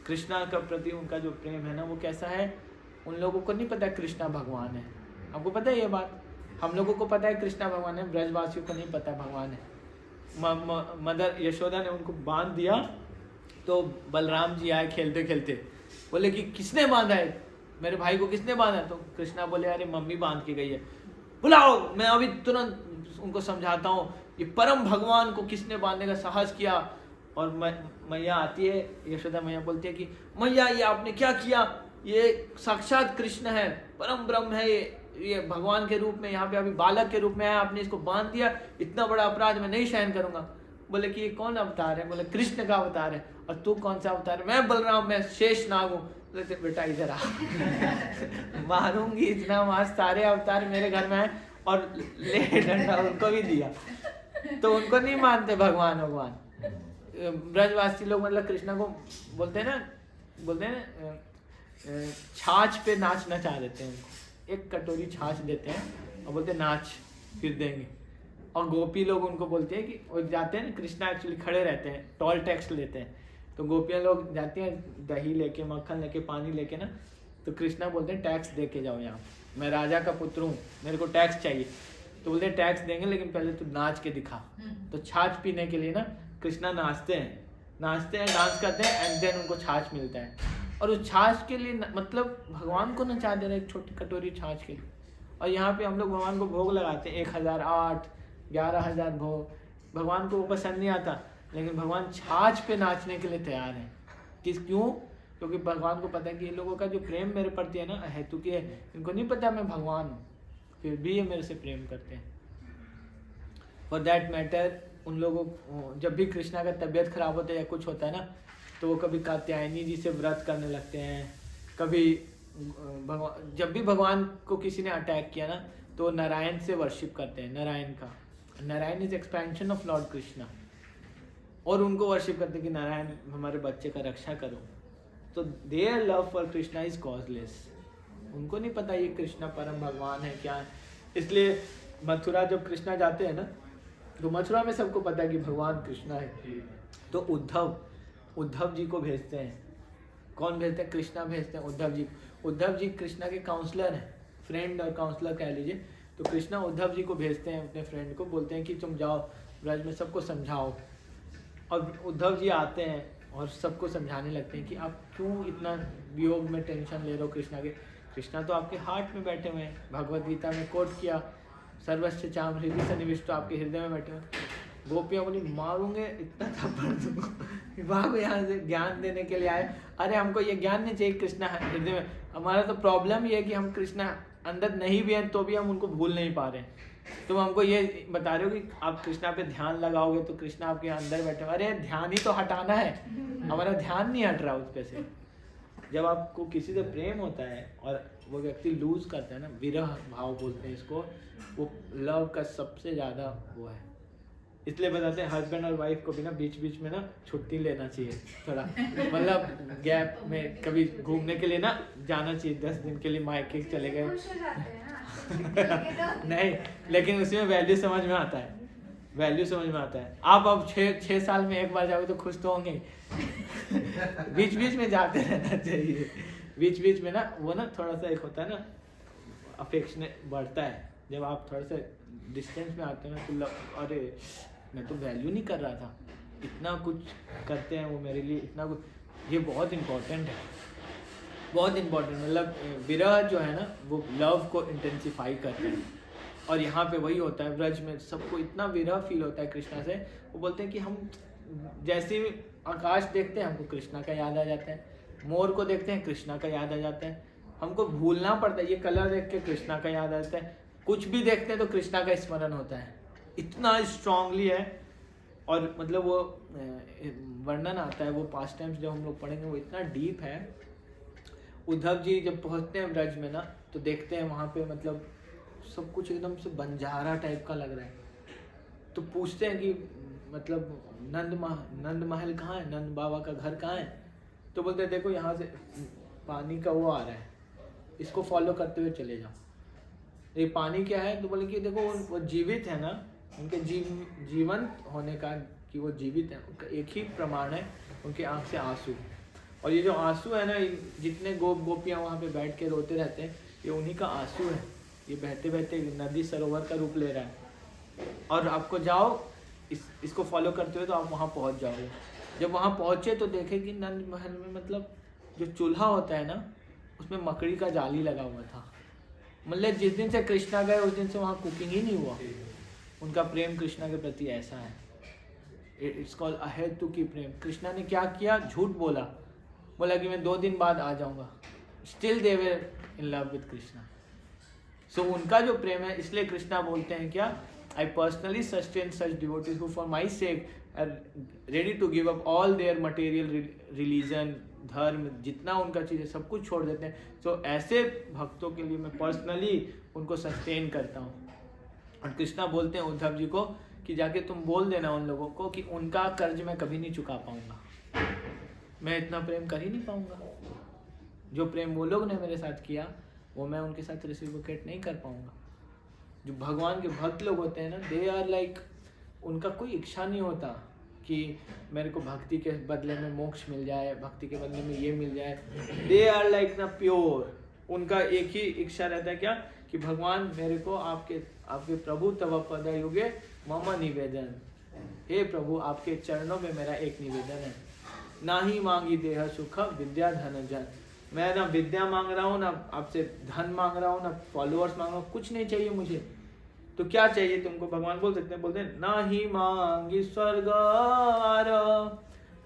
कृष्णा का प्रति उनका जो प्रेम है ना वो कैसा है, उन लोगों को नहीं पता कृष्णा भगवान है। आपको पता है ये बात? हम लोगों को पता है कृष्णा भगवान है, ब्रजवासियों को नहीं पता भगवान है। मदर यशोदा ने उनको बांध दिया, तो बलराम जी आए खेलते खेलते, बोले कि किसने बांधा है मेरे भाई को, किसने बांधा? तो कृष्णा बोले अरे मम्मी बांध के गई है, बुलाओ मैं अभी तुरंत उनको समझाता हूँ ये परम भगवान को किसने बांधने का साहस किया। और मैया आती है, यशोदा मैया बोलती है कि मैया ये आपने क्या किया, ये साक्षात कृष्ण है, परम ब्रह्म है, ये भगवान के रूप में यहाँ पे अभी बालक के रूप में आया, आपने इसको बांध दिया, इतना बड़ा अपराध मैं नहीं सहन करूंगा। बोले कि ये कौन अवतार है? बोले कृष्ण का अवतार है। और तू कौन सा अवतार है? मैं बलराम, मैं शेष नाग हूँ। बोले बेटा इधर आ मारूंगी इतना मार, सारे अवतार मेरे घर में आए और ले डंडा उनको भी दिया। तो उनको नहीं मानते भगवान। ब्रजवासी लोग मतलब कृष्णा को बोलते हैं ना छाछ पे नाच नचा देते हैं उनको, एक कटोरी छाछ देते हैं और बोलते हैं नाच फिर देंगे। और गोपी लोग उनको बोलते हैं कि वो जाते हैं, कृष्णा एक्चुअली खड़े रहते हैं, टोल टैक्स लेते हैं, तो गोपियाँ लोग जाती हैं दही लेके, मक्खन लेके, पानी लेके ना, तो कृष्णा बोलते हैं टैक्स दे के जाओ, यहाँ मैं राजा का पुत्र हूँ, मेरे को टैक्स चाहिए। तो बोलते हैं टैक्स देंगे लेकिन पहले तू नाच के दिखा। तो छाछ पीने के लिए ना कृष्णा नाचते हैं, डांस करते हैं, एंड देन उनको छाछ मिलता है। और उस छाछ के लिए मतलब भगवान को नचा दे रहे एक छोटी कटोरी छाछ के लिए। और यहाँ पे हम लोग भगवान को भोग लगाते हैं 1008 11,000 भोग, भगवान को वो पसंद नहीं आता, लेकिन भगवान छाछ पे नाचने के लिए तैयार है। क्यों? क्योंकि भगवान को पता है कि ये लोगों का जो प्रेम मेरे प्रति है ना हेतुकी है, इनको नहीं पता मैं भगवान हूँ, फिर भी ये मेरे से प्रेम करते हैं। फॉर दैट मैटर उन लोगों जब भी कृष्णा का तबीयत खराब होता है या कुछ होता है ना, तो वो कभी कात्यायनी जी से व्रत करने लगते हैं, कभी जब भी भगवान को किसी ने अटैक किया ना तो नारायण से वर्शिप करते हैं, नारायण का। Narayan is expansion of Lord Krishna, और उनको वर्शिप करते हैं कि नारायण हमारे बच्चे का रक्षा करो। तो their love for Krishna is causeless, उनको नहीं पता ये कृष्णा परम भगवान है क्या है। इसलिए मथुरा जब कृष्णा जाते हैं ना, तो मथुरा में सबको पता है कि भगवान कृष्णा है, तो उद्धव जी को भेजते हैं कौन भेजते हैं? कृष्णा भेजते हैं उद्धव जी। उद्धव जी कृष्णा के काउंसलर हैं, फ्रेंड और काउंसलर कह लीजिए। तो कृष्णा उद्धव जी को भेजते हैं अपने फ्रेंड को, बोलते हैं कि तुम जाओ ब्रज में सबको समझाओ। और उद्धव जी आते हैं और सबको समझाने लगते हैं कि आप क्यों इतना वियोग में टेंशन ले रहे हो कृष्णा के। कृष्णा तो आपके हार्ट में बैठे हुए हैं, भगवद गीता में कोट किया, सर्वस्य चाम हृदय सन्निविष्ट, आपके हृदय में बैठे हुए। गोपियाँ बोली मारूंगे इतना थप्पड़ तुमको, भागो यहाँ से, ज्ञान देने के लिए आए। अरे हमको ये ज्ञान नहीं चाहिए कृष्णा हृदय में, हमारा तो प्रॉब्लम ये है कि हम कृष्णा अंदर नहीं भी हैं तो भी हम उनको भूल नहीं पा रहे हैं। तुम हमको ये बता रहे हो कि आप कृष्णा पे ध्यान लगाओगे तो कृष्णा आपके अंदर बैठे। अरे ध्यान ही तो हटाना है, हमारा ध्यान नहीं हट रहा उस पे से। जब आपको किसी से प्रेम होता है और वो व्यक्ति लूज करता है ना, विरह भाव बोलते हैं इसको, वो लव का सबसे ज़्यादा वो है। इसलिए बताते हैं हस्बैंड और वाइफ को भी ना बीच बीच में ना छुट्टी लेना चाहिए थोड़ा, मतलब गैप में कभी घूमने के लिए ना जाना चाहिए। 10 दिन के लिए मायके चले गए खुश हो जाते हैं ना। नहीं, लेकिन उसमें वैल्यू समझ में आता है, वैल्यू समझ में आता है। आप अब 6 साल में एक बार जाओगे तो खुश तो होंगे। बीच बीच में जाते रहना चाहिए, बीच बीच में ना वो ना थोड़ा सा एक होता है ना अफेक्शन बढ़ता है। जब आप थोड़ा सा डिस्टेंस में आते हैं ना तो अरे मैं तो वैल्यू नहीं कर रहा था, इतना कुछ करते हैं वो मेरे लिए, इतना कुछ। ये बहुत इम्पोर्टेंट है, बहुत इम्पोर्टेंट। मतलब विरह जो है ना वो लव को इंटेंसिफाई करते हैं। और यहाँ पे वही होता है, ब्रज में सबको इतना विरह फील होता है कृष्णा से। वो बोलते हैं कि हम जैसे भी आकाश देखते हैं हमको कृष्णा का याद आ जाता है, मोर को देखते हैं कृष्णा का याद आ जाता है, हमको भूलना पड़ता है। ये कलर देख के कृष्णा का याद आ जाता है, कुछ भी देखते हैं तो कृष्णा का स्मरण होता है। इतना स्ट्रांगली है। और मतलब वो वर्णन आता है, वो पास्ट टाइम्स जब हम लोग पढ़ेंगे वो इतना डीप है। उद्धव जी जब पहुंचते हैं ब्रज में ना तो देखते हैं वहाँ पे मतलब सब कुछ एकदम से बंजारा टाइप का लग रहा है। तो पूछते हैं कि मतलब नंद महल कहाँ है, नंद बाबा का घर कहाँ है? तो बोलते हैं देखो यहाँ से पानी का वो आ रहा है, इसको फॉलो करते हुए चले जाओ। ये पानी क्या है? तो बोले कि देखो वो जीवित है ना, उनके जीवंत होने का कि वो जीवित है उनका एक ही प्रमाण है, उनके आँख से आंसू। और ये जो आंसू है ना, जितने गोपियाँ वहाँ पे बैठ के रोते रहते हैं, ये उन्हीं का आंसू है। ये बहते बहते नदी सरोवर का रूप ले रहा है। और आपको जाओ इसको फॉलो करते हुए तो आप वहाँ पहुँच जाओगे। जब वहाँ पहुँचे तो देखे कि नंद महल में मतलब जो चूल्हा होता है ना उसमें मकड़ी का जाली लगा हुआ था। मतलब जिस दिन से कृष्णा गए उस दिन से वहाँ कुकिंग ही नहीं हुआ। उनका प्रेम कृष्णा के प्रति ऐसा है, इट्स कॉल्ड अहेतुकी प्रेम। कृष्णा ने क्या किया? झूठ बोला कि मैं 2 दिन बाद आ जाऊँगा। Still they were in love with Krishna. So उनका जो प्रेम है, इसलिए कृष्णा बोलते हैं क्या, I personally sustain such devotees who for my sake are ready to give up all their material religion, dharma, जितना उनका चीज़ है सब कुछ छोड़ देते हैं। तो ऐसे भक्तों के लिए मैं पर्सनली उनको सस्टेन करता हूँ। और कृष्णा बोलते हैं उद्धव जी को कि जाके तुम बोल देना उन लोगों को कि उनका कर्ज मैं कभी नहीं चुका पाऊँगा, मैं इतना प्रेम कर ही नहीं पाऊँगा। जो प्रेम वो लोग ने मेरे साथ किया वो मैं उनके साथ रेसिप्रोकेट नहीं कर पाऊँगा। जो भगवान के भक्त लोग होते हैं ना, दे आर लाइक, उनका कोई इच्छा नहीं होता कि मेरे को भक्ति के बदले में मोक्ष मिल जाए, भक्ति के बदले में ये मिल जाए। दे आर लाइक ना प्योर। उनका एक ही इच्छा रहता है क्या, कि भगवान मेरे को आपके प्रभु तव पद युगे मम निवेदन, हे प्रभु आपके चरणों में मेरा एक निवेदन है। ना ही मांगी देह सुख विद्या धन जन। मैं ना विद्या मांग रहा हूँ, ना आपसे धन मांग रहा हूँ, ना फॉलोअर्स मांग रहा हूँ, कुछ नहीं चाहिए मुझे। तो क्या चाहिए तुमको? भगवान बोल सकते हैं, बोलते हैं ना ही मांगी स्वर्ग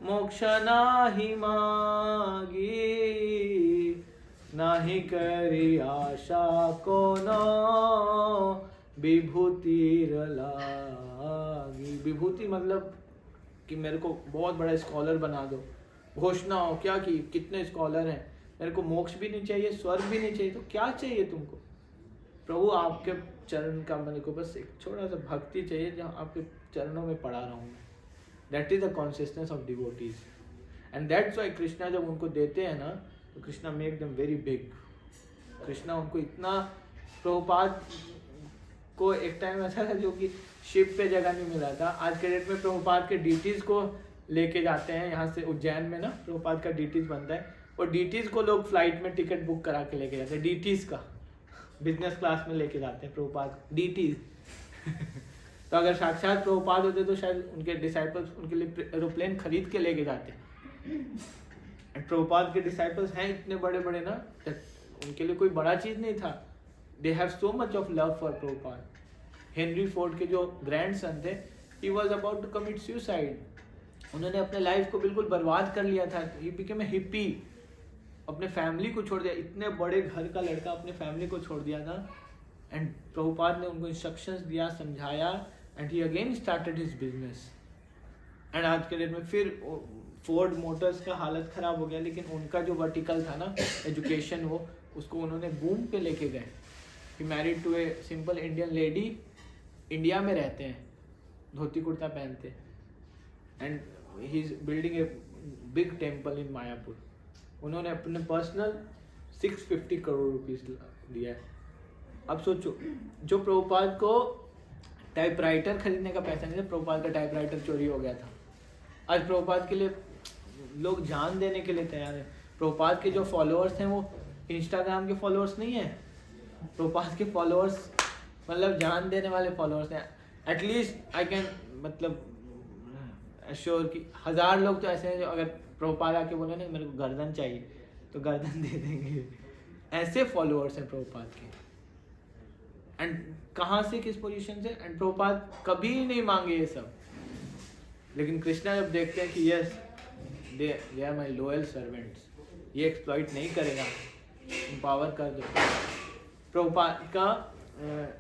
मोक्ष, ना ही मांगी, ना ही करी आशा कोनो विभूति लागी। विभूति मतलब कि मेरे को बहुत बड़ा स्कॉलर बना दो, घोषणा हो क्या कि कितने स्कॉलर हैं। मेरे को मोक्ष भी नहीं चाहिए, स्वर्ग भी नहीं चाहिए, तो क्या चाहिए तुमको? प्रभु आपके चरण का मेरे को बस एक छोटा सा भक्ति चाहिए जहाँ आपके चरणों में पड़ा रहूँ। That is the consciousness of devotees and that's why Krishna जब उनको देते हैं ना तो Krishna make them very big. Krishna उनको इतना, प्रभुपाद को एक टाइम ऐसा था जो कि शिप पे जगह नहीं मिला था। आज के डेट में प्रभुपाद के डीटीज को लेके जाते हैं यहाँ से उज्जैन में ना, प्रभुपाद का डीटीज बनता है, और डीटीज को लोग फ्लाइट में टिकट बुक करा के लेके जाते हैं, डीटीज का बिजनेस क्लास में लेके जाते हैं प्रभुपाद डीटीज। तो अगर साक्षात प्रभुपाद होते तो शायद उनके डिसाइपल्स उनके लिए एरोप्लेन खरीद के लेके जाते। प्रभुपाद के डिसाइपल्स हैं इतने बड़े बड़े ना, उनके लिए कोई बड़ा चीज नहीं था। They have so much of love for Prabhupada. Henry Ford के जो ग्रैंड सन थे, he was about to commit suicide. उन्होंने अपने लाइफ को बिल्कुल बर्बाद कर लिया था। ही बिकेम ए हिप्पी, अपने फैमिली को छोड़ दिया। इतने बड़े घर का लड़का अपने फैमिली को छोड़ दिया था। एंड प्रभुपाद ने उनको इंस्ट्रक्शंस दिया, समझाया, and he again started his business. And आज के डेट में फिर फोर्ड मोटर्स का हालत खराब हो गया, लेकिन उनका जो वर्टिकल था ना एजुकेशन, वो उसको उन्होंने बूम पे लेके गए। He married to a simple Indian lady, India में रहते हैं, धोती कुर्ता पहनते, and he is building a big temple in Mayapur. उन्होंने अपने पर्सनल 650 करोड़ रुपीस दिया है। अब सोचो, जो प्रभुपाद को टाइपराइटर खरीदने का पैसा नहीं था, प्रभुपाद का टाइपराइटर चोरी हो गया था। आज प्रभुपाद के लिए लोग जान देने के लिए तैयार हैं। प्रभुपाद के जो फॉलोअर्स हैं वो इंस्टाग्राम के फॉलोअर्स नहीं है, प्रभुपाद के फॉलोअर्स मतलब जान देने वाले फॉलोअर्स हैं। एटलीस्ट आई कैन मतलब अश्योर कि 1000 लोग तो ऐसे हैं जो अगर प्रभुपाद आके बोले ना मेरे को गर्दन चाहिए तो गर्दन दे देंगे। ऐसे फॉलोअर्स हैं प्रभुपाद के। एंड कहाँ से, किस पोजीशन से? एंड प्रभुपाद कभी नहीं मांगे ये सब। लेकिन कृष्णा जब देखते हैं कि yes they are my loyal servants, ये एक्सप्लॉइट नहीं करेगा, एम्पावर कर दो। प्रभुपाद का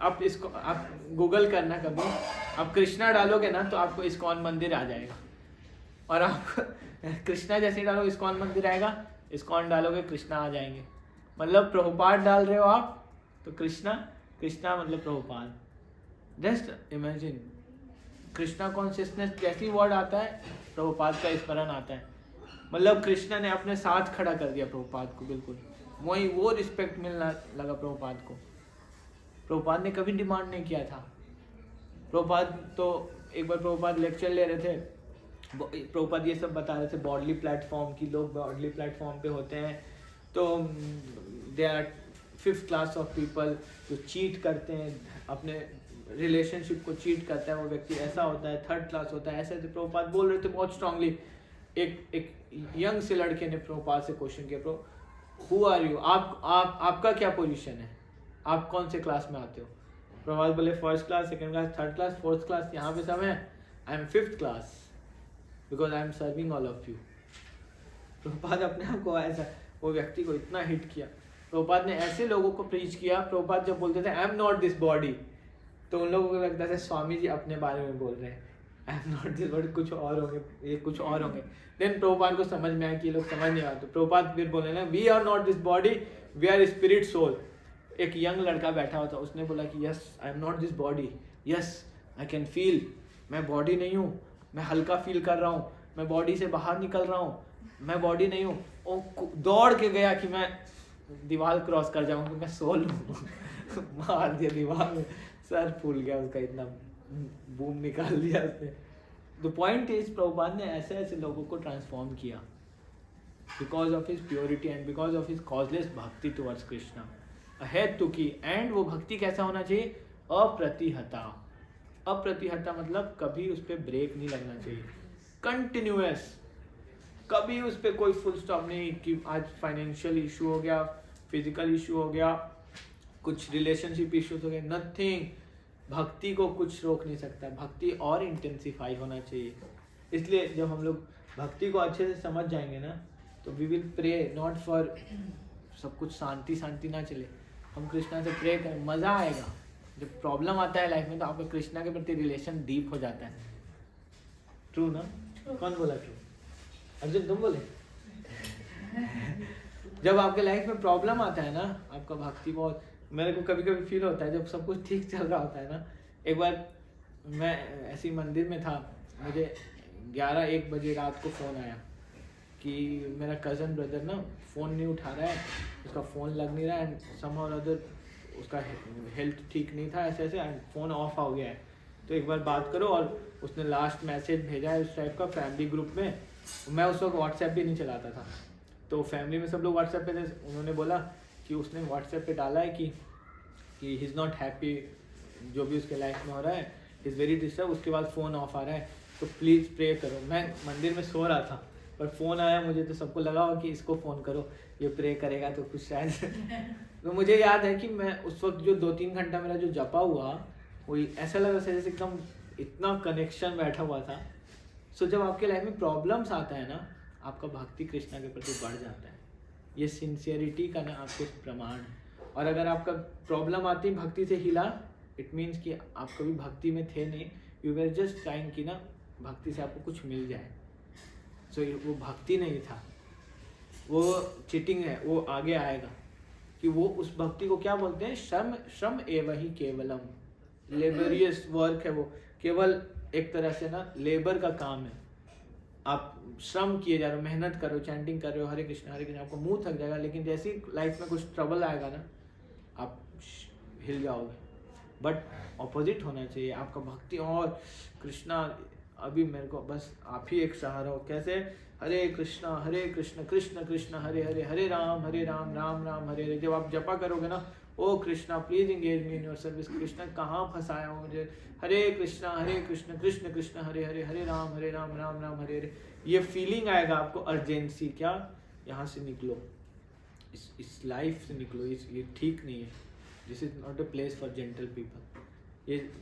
आप इसको आप गूगल करना कभी, आप कृष्णा डालोगे ना तो आपको इस्कॉन मंदिर आ जाएगा। और आप कृष्णा जैसे डालो इस्कॉन मंदिर आएगा, इस्कॉन डालोगे कृष्णा आ जाएंगे। मतलब प्रभुपाद डाल रहे हो आप तो कृष्णा, कृष्णा मतलब Prabhupada. Just imagine, Krishna consciousness जैसी वर्ड आता है प्रभुपाद का स्मरण आता है। मतलब कृष्णा ने अपने साथ खड़ा कर दिया प्रभुपाद को, बिल्कुल वही वो रिस्पेक्ट मिलना लगा प्रभुपाद को। प्रभुपाद ने कभी डिमांड नहीं किया था। प्रभुपाद तो एक बार प्रभुपाद लेक्चर ले रहे थे, प्रभुपाद ये सब बता रहे थे बॉडली प्लेटफॉर्म की, लोग बॉडली प्लेटफॉर्म पे होते हैं तो they are 5th class of people जो चीट करते हैं, अपने रिलेशनशिप को चीट करता है वो व्यक्ति, ऐसा होता है। 3rd क्लास होता है, ऐसे ऐसे प्रभुपाद बोल रहे थे बहुत स्ट्रांगली। एक यंग से लड़के ने प्रभुपाद से क्वेश्चन किया, प्रभु हु आर यू, आपका क्या पोजीशन है, आप कौन से क्लास में आते हो? प्रभुपाद बोले 1st class, 2nd class, 3rd class, 4th class, यहाँ पे सब है। I am 5th class because I am serving all of you. Prabhupada अपने आप को ऐसा, वो व्यक्ति को इतना हिट किया। प्रभुपाद ने ऐसे लोगों को प्रीच किया। प्रभुपाद जब बोलते थे आई एम नॉट दिस बॉडी, तो उन लोगों को लगता था स्वामी जी अपने बारे में बोल रहे हैं, आई एम नॉट दिस बॉडी, कुछ और होंगे, ये कुछ और होंगे। देन प्रभुपाद को समझ में आया कि ये लोग समझ नहीं आते। प्रभुपाद फिर बोले ना we are not this body, we are spirit soul. एक यंग लड़का बैठा हुआ था, उसने बोला कि yes I am not this body, yes I can feel, मैं बॉडी नहीं हूँ, मैं हल्का फील कर रहा हूँ, मैं बॉडी से बाहर निकल रहा हूँ, मैं बॉडी नहीं हूँ। वो दौड़ के गया कि मैं दीवार क्रॉस कर जाऊँ, मैं सोल हूँ। मार दिया दीवार में, सर फूल गया उसका, इतना बूम निकाल दिया उसने। द पॉइंट इज प्रभुपाद ने ऐसे ऐसे लोगों को ट्रांसफॉर्म किया because of his purity and because of his causeless भक्ति टुवर्ड्स कृष्णा, अहेतु की। एंड वो भक्ति कैसा होना चाहिए? अप्रतिहता। अप्रतिहता मतलब कभी उस पर ब्रेक नहीं लगना चाहिए, कंटिन्यूअस, कभी उस पर कोई फुल स्टॉप नहीं कि आज फाइनेंशियल इशू हो गया, फिजिकल इशू हो गया, कुछ रिलेशनशिप इश्यूज हो गए, नथिंग। भक्ति को कुछ रोक नहीं सकता, भक्ति और इंटेंसिफाई होना चाहिए। इसलिए जब हम लोग भक्ति को अच्छे से समझ जाएंगे ना तो we will pray not for सब कुछ शांति शांति ना चले, हम कृष्णा से प्रे करें, मज़ा आएगा। जब प्रॉब्लम आता है लाइफ में तो आपका कृष्णा के प्रति रिलेशन डीप हो जाता है। ट्रू ना? कौन बोला ट्रू? अर्जुन तुम बोले? जब आपके लाइफ में प्रॉब्लम आता है ना, आपका भक्ति बहुत, मेरे को कभी कभी फील होता है जब सब कुछ ठीक चल रहा होता है ना। एक बार मैं ऐसी मंदिर में था, मुझे 11-1 बजे रात को फ़ोन आया कि मेरा कज़न ब्रदर ना फ़ोन नहीं उठा रहा है, उसका फ़ोन लग नहीं रहा है, समहाउ और अदर उसका हेल्थ ठीक नहीं था, ऐसे ऐसे एंड फ़ोन ऑफ हो गया है, तो एक बार बात करो। और उसने लास्ट मैसेज भेजा है उस टाइप का फैमिली ग्रुप में। मैं उस वक्त व्हाट्सएप भी नहीं चलाता था, तो फैमिली में सब लोग व्हाट्सएप पे थे, उन्होंने बोला कि उसने व्हाट्सएप पे डाला है कि ही इज़ नॉट हैप्पी जो भी उसके लाइफ में हो रहा है, इज़ वेरी डिस्टर्ब। उसके बाद फ़ोन ऑफ आ रहा है, तो प्लीज़ प्रे करो। मैं मंदिर में सो रहा था पर फ़ोन आया मुझे, तो सबको लगा हो कि इसको फ़ोन करो, ये प्रे करेगा तो कुछ शायद तो मुझे याद है कि मैं उस वक्त जो 2-3 घंटा मेरा जो जपा हुआ, वही ऐसा लगा जैसे एकदम इतना कनेक्शन बैठा हुआ था। सो जब आपके लाइफ में प्रॉब्लम्स आता है ना, आपका भक्ति कृष्णा के प्रति बढ़ जाता है। ये सिंसियरिटी का ना आपको प्रमाण है। और अगर आपका प्रॉब्लम आती है भक्ति से हिला, इट मीन्स कि आप कभी भक्ति में थे नहीं, यू वर जस्ट ट्राइंग कि ना भक्ति से आपको कुछ मिल जाए। सो वो भक्ति नहीं था, वो चीटिंग है। वो आगे आएगा कि वो उस भक्ति को क्या बोलते हैं, श्रम एव ही केवलम, लेबरियस वर्क है वो, केवल एक तरह से ना लेबर का काम है। आप श्रम किए जा रहे हो, मेहनत कर रहे हो, चैंटिंग कर रहे हो हरे कृष्ण, आपको मुंह थक जाएगा, लेकिन जैसे ही लाइफ में कुछ ट्रबल आएगा ना, आप हिल जाओगे। बट ऑपोजिट होना चाहिए आपका भक्ति। और कृष्णा अभी मेरे को बस आप ही एक सहारा हो। कैसे, हरे कृष्णा कृष्ण कृष्ण हरे हरे, हरे राम राम राम हरे हरे। जब आप जपा करोगे ना, O Krishna please engage me in your service, Krishna कहाँ फंसाया हो मुझे, हरे कृष्ण कृष्ण कृष्ण हरे हरे, हरे राम राम राम हरे हरे। ये फीलिंग आएगा आपको, अर्जेंसी, क्या यहाँ से निकलो, इस लाइफ से निकलो, ये ठीक नहीं है। This is not a place for gentle people.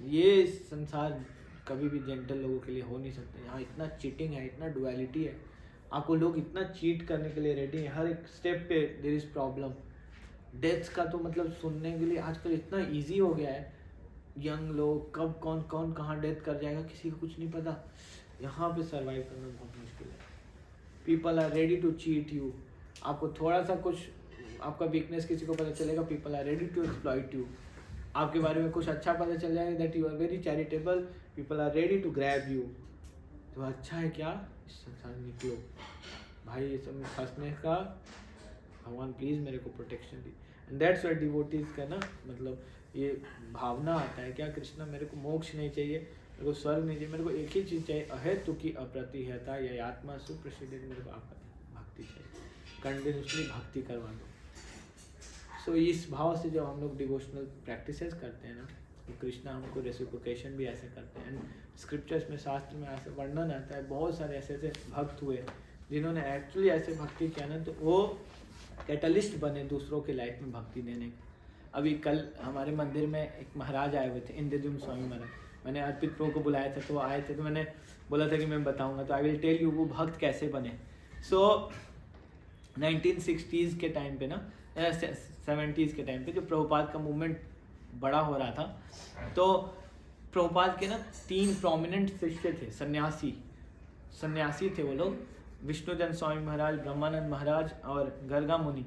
ये संसार कभी भी जेंटल लोगों के लिए हो नहीं सकते। यहाँ इतना चीटिंग है, इतना डुअलिटी है, आपको लोग इतना चीट करने के लिए रेडी हैं। हर एक स्टेप पे देयर इज प्रॉब्लम। डेथ्स का तो मतलब सुनने के लिए आजकल इतना इजी हो गया है। यंग लोग कब कौन कहाँ डेथ कर जाएगा किसी को कुछ नहीं पता। यहाँ पे सर्वाइव करना बहुत मुश्किल है। People are ready to cheat you. आपको थोड़ा सा कुछ आपका वीकनेस किसी को पता चलेगा, people are ready to exploit you. आपके बारे में कुछ अच्छा पता चल जाएगा, that you are very charitable, people are ready to grab you. तो अच्छा है क्या, इस संसार में निकलो भाई, ये सब में फंसने का, भगवान प्लीज़ मेरे को protection the. And that's what devotees का ना मतलब ये भावना आता है, क्या कृष्णा मेरे को मोक्ष नहीं चाहिए, मेरे को स्वर्ग नहीं चाहिए, मेरे को एक ही चीज़ चाहिए, अहेतु की अप्रतिहता या आत्मा सुप्रसिद्ध, मेरे को आपका भक्ति चाहिए, कंटिन्यूसली भक्ति करवा दो। सो इस भाव से जब हम लोग डिवोशनल प्रैक्टिसेस करते हैं ना, तो कृष्णा हमको रेसिप्रोकेशन भी ऐसे करते हैं। स्क्रिप्चर्स में, शास्त्र में ऐसे वर्णन आता है, बहुत सारे ऐसे ऐसे भक्त हुए जिन्होंने एक्चुअली ऐसे भक्ति किया ना, तो वो कैटलिस्ट बने दूसरों के लाइफ में भक्ति देने के। अभी कल हमारे मंदिर में एक महाराज आए हुए थे, इंद्रद्युम्न स्वामी महाराज। मैंने अर्पित प्रो को बुलाया था, तो वो आए थे, तो मैंने बोला था कि मैं बताऊंगा, तो आई विल टेल यू वो भक्त कैसे बने। सो 1960s के टाइम पे ना, 70s के टाइम पे जो प्रभुपाद का मूवमेंट बड़ा हो रहा था, तो प्रभुपाद के ना 3 प्रोमिनेंट शिष्य थे, सन्यासी थे वो लोग, विष्णुजन स्वामी महाराज, ब्रह्मानंद महाराज और गर्गा मुनि।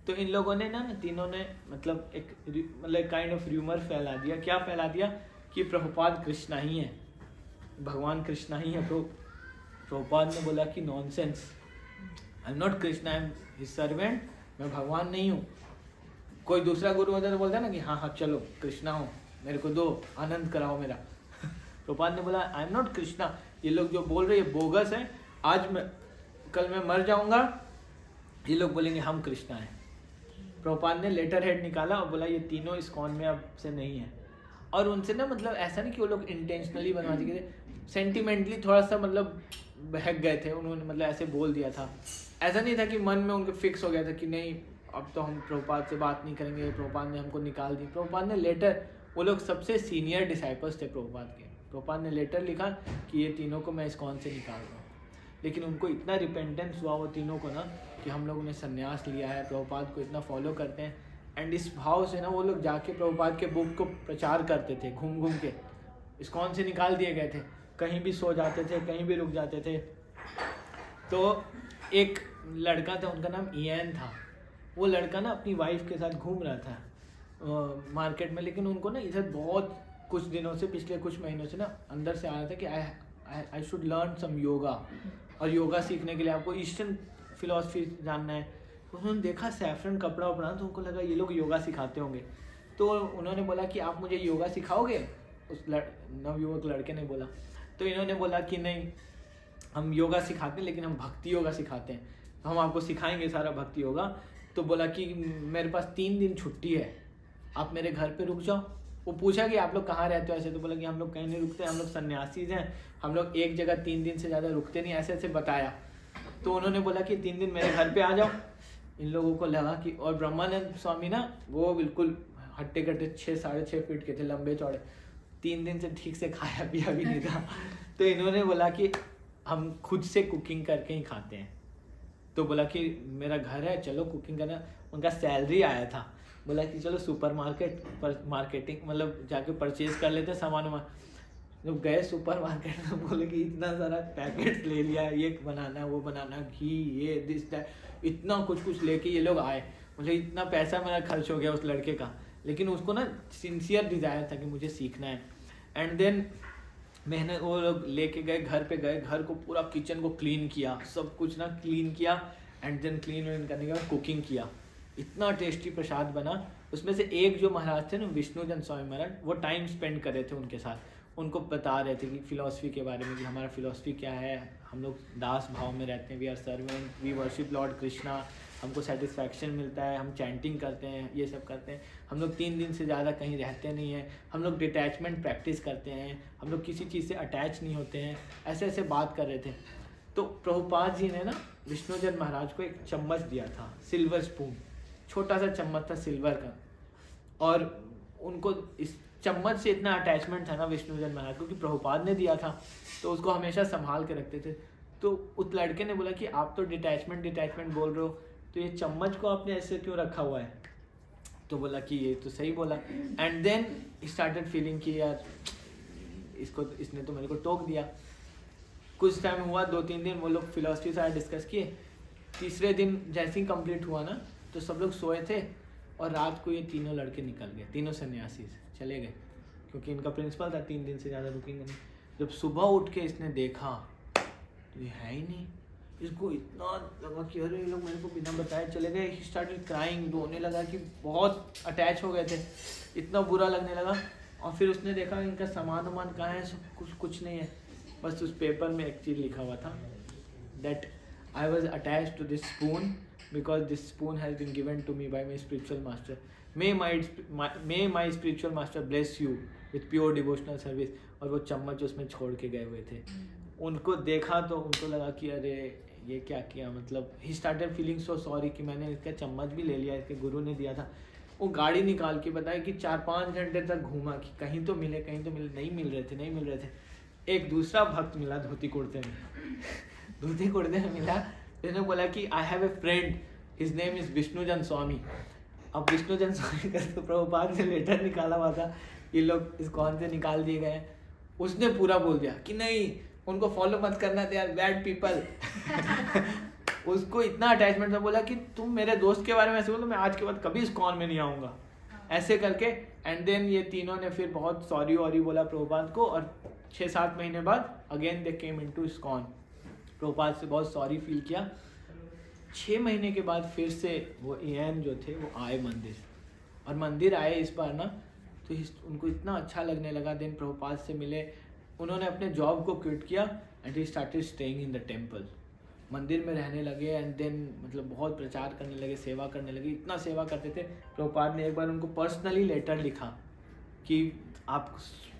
तो इन लोगों ने ना तीनों ने मतलब एक काइंड ऑफ र्यूमर फैला दिया। क्या फैला दिया कि प्रभुपाद कृष्णा ही है, भगवान कृष्णा ही है। प्रभुपाद ने बोला कि nonsense, I am not Krishna, I am his servant, मैं भगवान नहीं हूँ। कोई दूसरा गुरु होता तो बोलता ना कि हाँ चलो कृष्णा हो, मेरे को दो, आनंद कराओ मेरा। प्रभुपाद ने बोला आई एम नॉट कृष्णा, ये लोग जो बोल रहे हैं बोगस है, कल मैं मर जाऊंगा, ये लोग बोलेंगे हम कृष्णा हैं। प्रभुपाद ने लेटर हेड निकाला और बोला ये तीनों इस्कॉन में अब से नहीं है। और उनसे ना मतलब ऐसा नहीं कि वो लोग इंटेंशनली बनवा दिए थे, सेंटिमेंटली थोड़ा सा मतलब बहक गए थे, उन्होंने मतलब ऐसे बोल दिया था। ऐसा नहीं था कि मन में उनके फिक्स हो गया था कि नहीं अब तो हम प्रभुपाद से बात नहीं करेंगे, प्रभुपाद ने हमको निकाल दी। प्रभुपाद ने लेटर, वो लोग सबसे सीनियर डिसाइपल्स थे प्रभुपाद के, प्रभुपाद ने लेटर लिखा कि ये तीनों को मैं इस्कॉन से निकाल रहा हूँ। लेकिन उनको इतना रिपेंटेंस हुआ वो तीनों को ना कि हम लोगों ने संन्यास लिया है, प्रभुपाद को इतना फॉलो करते हैं। एंड इस भाव से ना वो लोग जाके प्रभुपाद के बुक को प्रचार करते थे, घूम घूम के। इस्कॉन से निकाल दिए गए थे, कहीं भी सो जाते थे, कहीं भी रुक जाते थे। तो एक लड़का था, उनका नाम इयान था। वो लड़का ना अपनी वाइफ के साथ घूम रहा था मार्केट में, लेकिन उनको ना इधर बहुत कुछ दिनों से, पिछले कुछ महीनों से ना अंदर से आ रहा था कि I should learn some yoga. और योगा सीखने के लिए आपको ईस्टर्न फिलॉसफी जानना है। उन्होंने देखा सैफरन कपड़ा उपड़ा, तो उनको लगा ये लोग योगा सिखाते होंगे। तो उन्होंने बोला कि आप मुझे योगा सिखाओगे, उस नवयुवक लड़के ने बोला। तो इन्होंने बोला कि नहीं, हम योगा सिखाते हैं लेकिन हम भक्ति योगा सिखाते हैं। हम आपको सिखाएंगे सारा भक्ति योगा। तो बोला कि मेरे पास 3 दिन छुट्टी है, आप मेरे घर पे रुक जाओ। वो पूछा कि आप लोग कहाँ रहते हो ऐसे, तो बोला कि हम लोग कहीं नहीं रुकते, हम लोग सन्यासीज हैं, हम लोग एक जगह 3 दिन से ज़्यादा रुकते नहीं, ऐसे ऐसे बताया। तो उन्होंने बोला कि 3 दिन मेरे घर पे आ जाओ। इन लोगों को लगा कि, और ब्रह्मानंद स्वामी ना वो बिल्कुल हट्टे कट्टे 6-6.5 फीट के थे, लंबे चौड़े, 3 दिन से ठीक से खाया पिया भी नहीं था। तो इन्होंने बोला कि हम खुद से कुकिंग करके ही खाते हैं। तो बोला कि मेरा घर है, चलो कुकिंग करना। उनका सैलरी आया था, बोला कि चलो सुपर मार्केटिंग मतलब जाके परचेज कर लेते सामान वामान। जब गए सुपर मार्केट में बोले कि इतना सारा पैकेट ले लिया, ये बनाना वो बनाना, घी ये दिस दैट, इतना कुछ लेके ये लोग आए। मुझे इतना पैसा मेरा खर्च हो गया उस लड़के का, लेकिन उसको ना सिंसियर डिज़ायर था कि मुझे सीखना है। एंड देन मैंने वो लोग लेके गए, घर पे गए, घर को पूरा किचन को क्लीन किया, सब कुछ ना क्लीन किया। एंड देन क्लीन करने के बाद कुकिंग किया, इतना टेस्टी प्रसाद बना। उसमें से एक जो महाराज थे ना, विष्णुजन स्वामी महाराज, वो टाइम स्पेंड कर रहे थे उनके साथ, उनको बता रहे थे कि फिलॉसफी के बारे में, कि हमारा फिलॉसफी क्या है, हम लोग दास भाव में रहते हैं, we are servant, we worship lord Krishna, हमको सेटिस्फैक्शन मिलता है, हम चैंटिंग करते हैं, ये सब करते हैं, हम लोग 3 दिन से ज़्यादा कहीं रहते नहीं हैं, हम लोग डिटैचमेंट प्रैक्टिस करते हैं, हम लोग किसी चीज़ से अटैच नहीं होते हैं, ऐसे ऐसे बात कर रहे थे। तो प्रभुपाद जी ने ना विष्णुजन महाराज को एक चम्मच दिया था, सिल्वर स्पून, छोटा सा चम्मच था सिल्वर का, और उनको इस चम्मच से इतना अटैचमेंट था ना विष्णुजन महाराज को कि प्रभुपाद ने दिया था, तो उसको हमेशा संभाल के रखते थे। तो उस लड़के ने बोला कि आप तो डिटैचमेंट बोल रहे हो, तो ये चम्मच को आपने ऐसे क्यों रखा हुआ है? तो बोला कि ये तो सही बोला। एंड देन स्टार्टेड फीलिंग कि यार इसने तो मेरे को टोक दिया। कुछ टाइम हुआ, 2-3 दिन वो लोग फिलॉसफी सारा डिस्कस किए। तीसरे दिन जैसे ही कंप्लीट हुआ ना, तो सब लोग सोए थे, और रात को ये तीनों लड़के निकल गए, तीनों सन्यासी चले गए, क्योंकि इनका प्रिंसिपल था 3 दिन से ज़्यादा रुकेंगे नहीं। जब सुबह उठ के इसने देखा तो ये है ही नहीं। इसको इतना लगा कि अरे ये लोग मेरे को बिना बताए चले गए। ही स्टार्टेड क्राइंग, रोने लगा कि बहुत अटैच हो गए थे, इतना बुरा लगने लगा। और फिर उसने देखा इनका सामान वामान कहाँ है, सब कुछ नहीं है, बस उस पेपर में एक चीज़ लिखा हुआ था, that I was attach to this spoon because this spoon has been given to me by my spiritual master. May my spiritual master bless you with pure devotional service. और वो चम्मच उसमें छोड़ के गए हुए थे। उनको देखा तो उनको लगा कि अरे ये क्या किया, मतलब he started feeling so sorry कि मैंने इसका चम्मच भी ले लिया, इसके गुरु ने दिया था। वो गाड़ी निकाल के बताया कि 4-5 घंटे तक घूमा कि कहीं तो मिले, नहीं मिल रहे थे। एक दूसरा भक्त मिला धोती कुर्ते में मिला। उसने बोला कि I have a friend, his name is Vishnujan Swami. अब विष्णुजन स्वामी का तो प्रभुपाद ने लेटर निकाला हुआ था, ये लोग इस्कॉन से निकाल दिए गए। उसने पूरा बोल दिया कि नहीं, उनको फॉलो मत करना, दे आर बैड पीपल। उसको इतना अटैचमेंट था, बोला कि तुम मेरे दोस्त के बारे में ऐसे बोलो, मैं आज के बाद कभी इस्कॉन में नहीं आऊँगा, ऐसे करके। एंड देन ये तीनों ने फिर बहुत सॉरी बोला प्रभुपाद को, और 6-7 महीने बाद again they came into ISKCON. Prabhupada से बहुत सॉरी फील किया। 6 महीने के बाद फिर से वो ईएन जो थे वो आए मंदिर, और मंदिर आए इस बार ना, तो उनको इतना अच्छा लगने लगा। देन प्रभुपाद से मिले, उन्होंने अपने जॉब को क्विट किया and he started staying in the temple. मंदिर में रहने लगे, एंड देन मतलब बहुत प्रचार करने लगे, सेवा करने लगे, इतना सेवा करते थे। प्रभुपाद ने एक बार उनको पर्सनली लेटर लिखा कि आप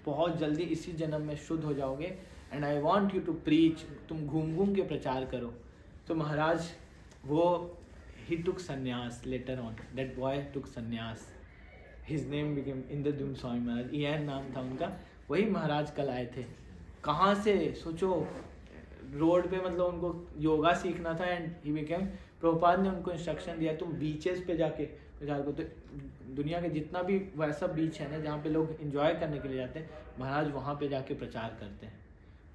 बहुत जल्दी इसी जन्म में शुद्ध हो जाओगे, and I want you to preach, तुम घूम के प्रचार करो। तो महाराज वो ही टुक संन्यास लेटर ऑन, दैट बॉय टुक संन्यास, his name became Indradyumna Swami Maharaj, ईएन नाम था उनका। वही महाराज कल आए थे। कहाँ से, सोचो, रोड पे, मतलब उनको योगा सीखना था, एंड ही बिकेम। प्रभुपाद ने उनको इंस्ट्रक्शन दिया तुम बीचेस पे जाके प्रचार करो। तो दुनिया के जितना भी वैसा बीच है ना जहाँ पे लोग एंजॉय करने के लिए जाते हैं, महाराज वहाँ पे जाके प्रचार करते हैं।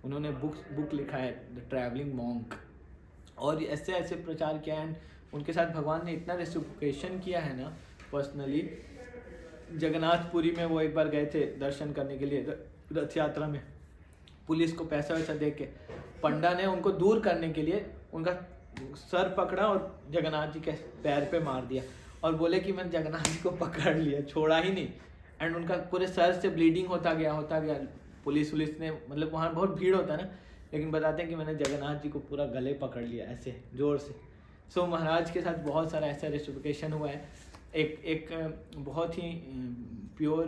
उन्होंने बुक लिखा है द ट्रैवलिंग मॉन्क, और ऐसे ऐसे प्रचार किया है। उनके साथ भगवान ने इतना रेसिप्रोकेशन किया है ना पर्सनली। जगन्नाथपुरी में वो एक बार गए थे दर्शन करने के लिए रथ यात्रा में, पुलिस को पैसा वैसा दे के पंडा ने उनको दूर करने के लिए उनका सर पकड़ा और जगन्नाथ जी के पैर पे मार दिया, और बोले कि मैंने जगन्नाथ जी को पकड़ लिया, छोड़ा ही नहीं। एंड उनका पूरे सर से ब्लीडिंग होता गया। पुलिस ने, मतलब वहाँ बहुत भीड़ होता है ना, लेकिन बताते हैं कि मैंने जगन्नाथ जी को पूरा गले पकड़ लिया ऐसे जोर से। सो महाराज के साथ बहुत सारा ऐसा रेसिप्लिकेशन हुआ है। एक बहुत ही प्योर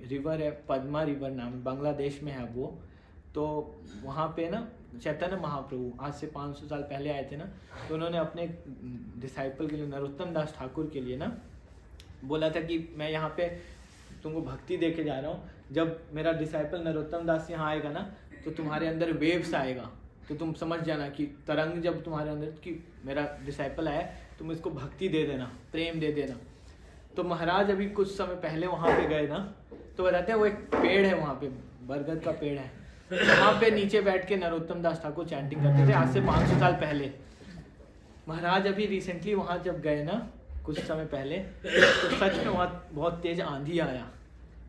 रिवर है, पद्मा रिवर नाम, बांग्लादेश में है वो। तो वहाँ पे ना चैतन्य महाप्रभु आज से 500 साल पहले आए थे ना, तो उन्होंने अपने डिसाइपल के लिए, नरोत्तम दास ठाकुर के लिए ना बोला था कि मैं यहाँ पे तुमको भक्ति दे के जा रहा हूँ, जब मेरा डिसाइपल नरोत्तम दास यहाँ आएगा ना तो तुम्हारे अंदर वेव्स आएगा, तो तुम समझ जाना कि तरंग जब तुम्हारे अंदर कि मेरा डिसाइपल आया, तुम इसको भक्ति दे देना, प्रेम दे देना। तो महाराज अभी कुछ समय पहले वहाँ पे गए ना, तो बताते हैं वो एक पेड़ है वहाँ पे, बरगद का पेड़ है, वहाँ पे नीचे बैठ के नरोत्तम दास ठाकुर चैंटिंग करते थे आज से 500 साल पहले। महाराज अभी रिसेंटली वहाँ जब गए ना कुछ समय पहले, तो सच में वहाँ बहुत तेज आंधी आया,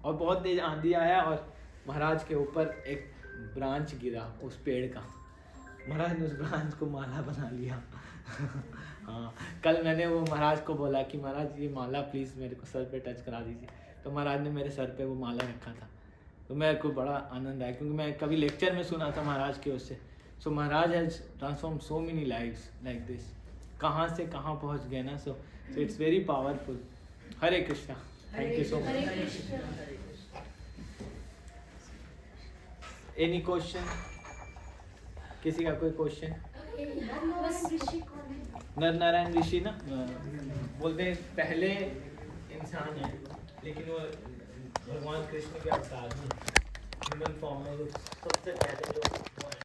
और बहुत तेज आंधी आया और महाराज के ऊपर एक ब्रांच गिरा उस पेड़ का। महाराज ने उस ब्रांच को माला बना लिया। हाँ, कल मैंने वो महाराज को बोला कि महाराज ये माला प्लीज़ मेरे को सर पे टच करा दीजिए, तो महाराज ने मेरे सर पे वो माला रखा था। तो मेरे को बड़ा आनंद आया, क्योंकि मैं कभी लेक्चर में सुना था महाराज के उससे। सो Maharaj has transform so many lives like this, कहाँ से कहाँ पहुँच गए ना। So it's very powerful. Hare Krishna, thank you so much. Any question, किसी का कोई क्वेश्चन? नर नारायण ऋषि ना बोलते हैं पहले इंसान है, लेकिन वो भगवान कृष्ण के अवतार हैं, ह्यूमन फॉर्म में जो सबसे पहले जो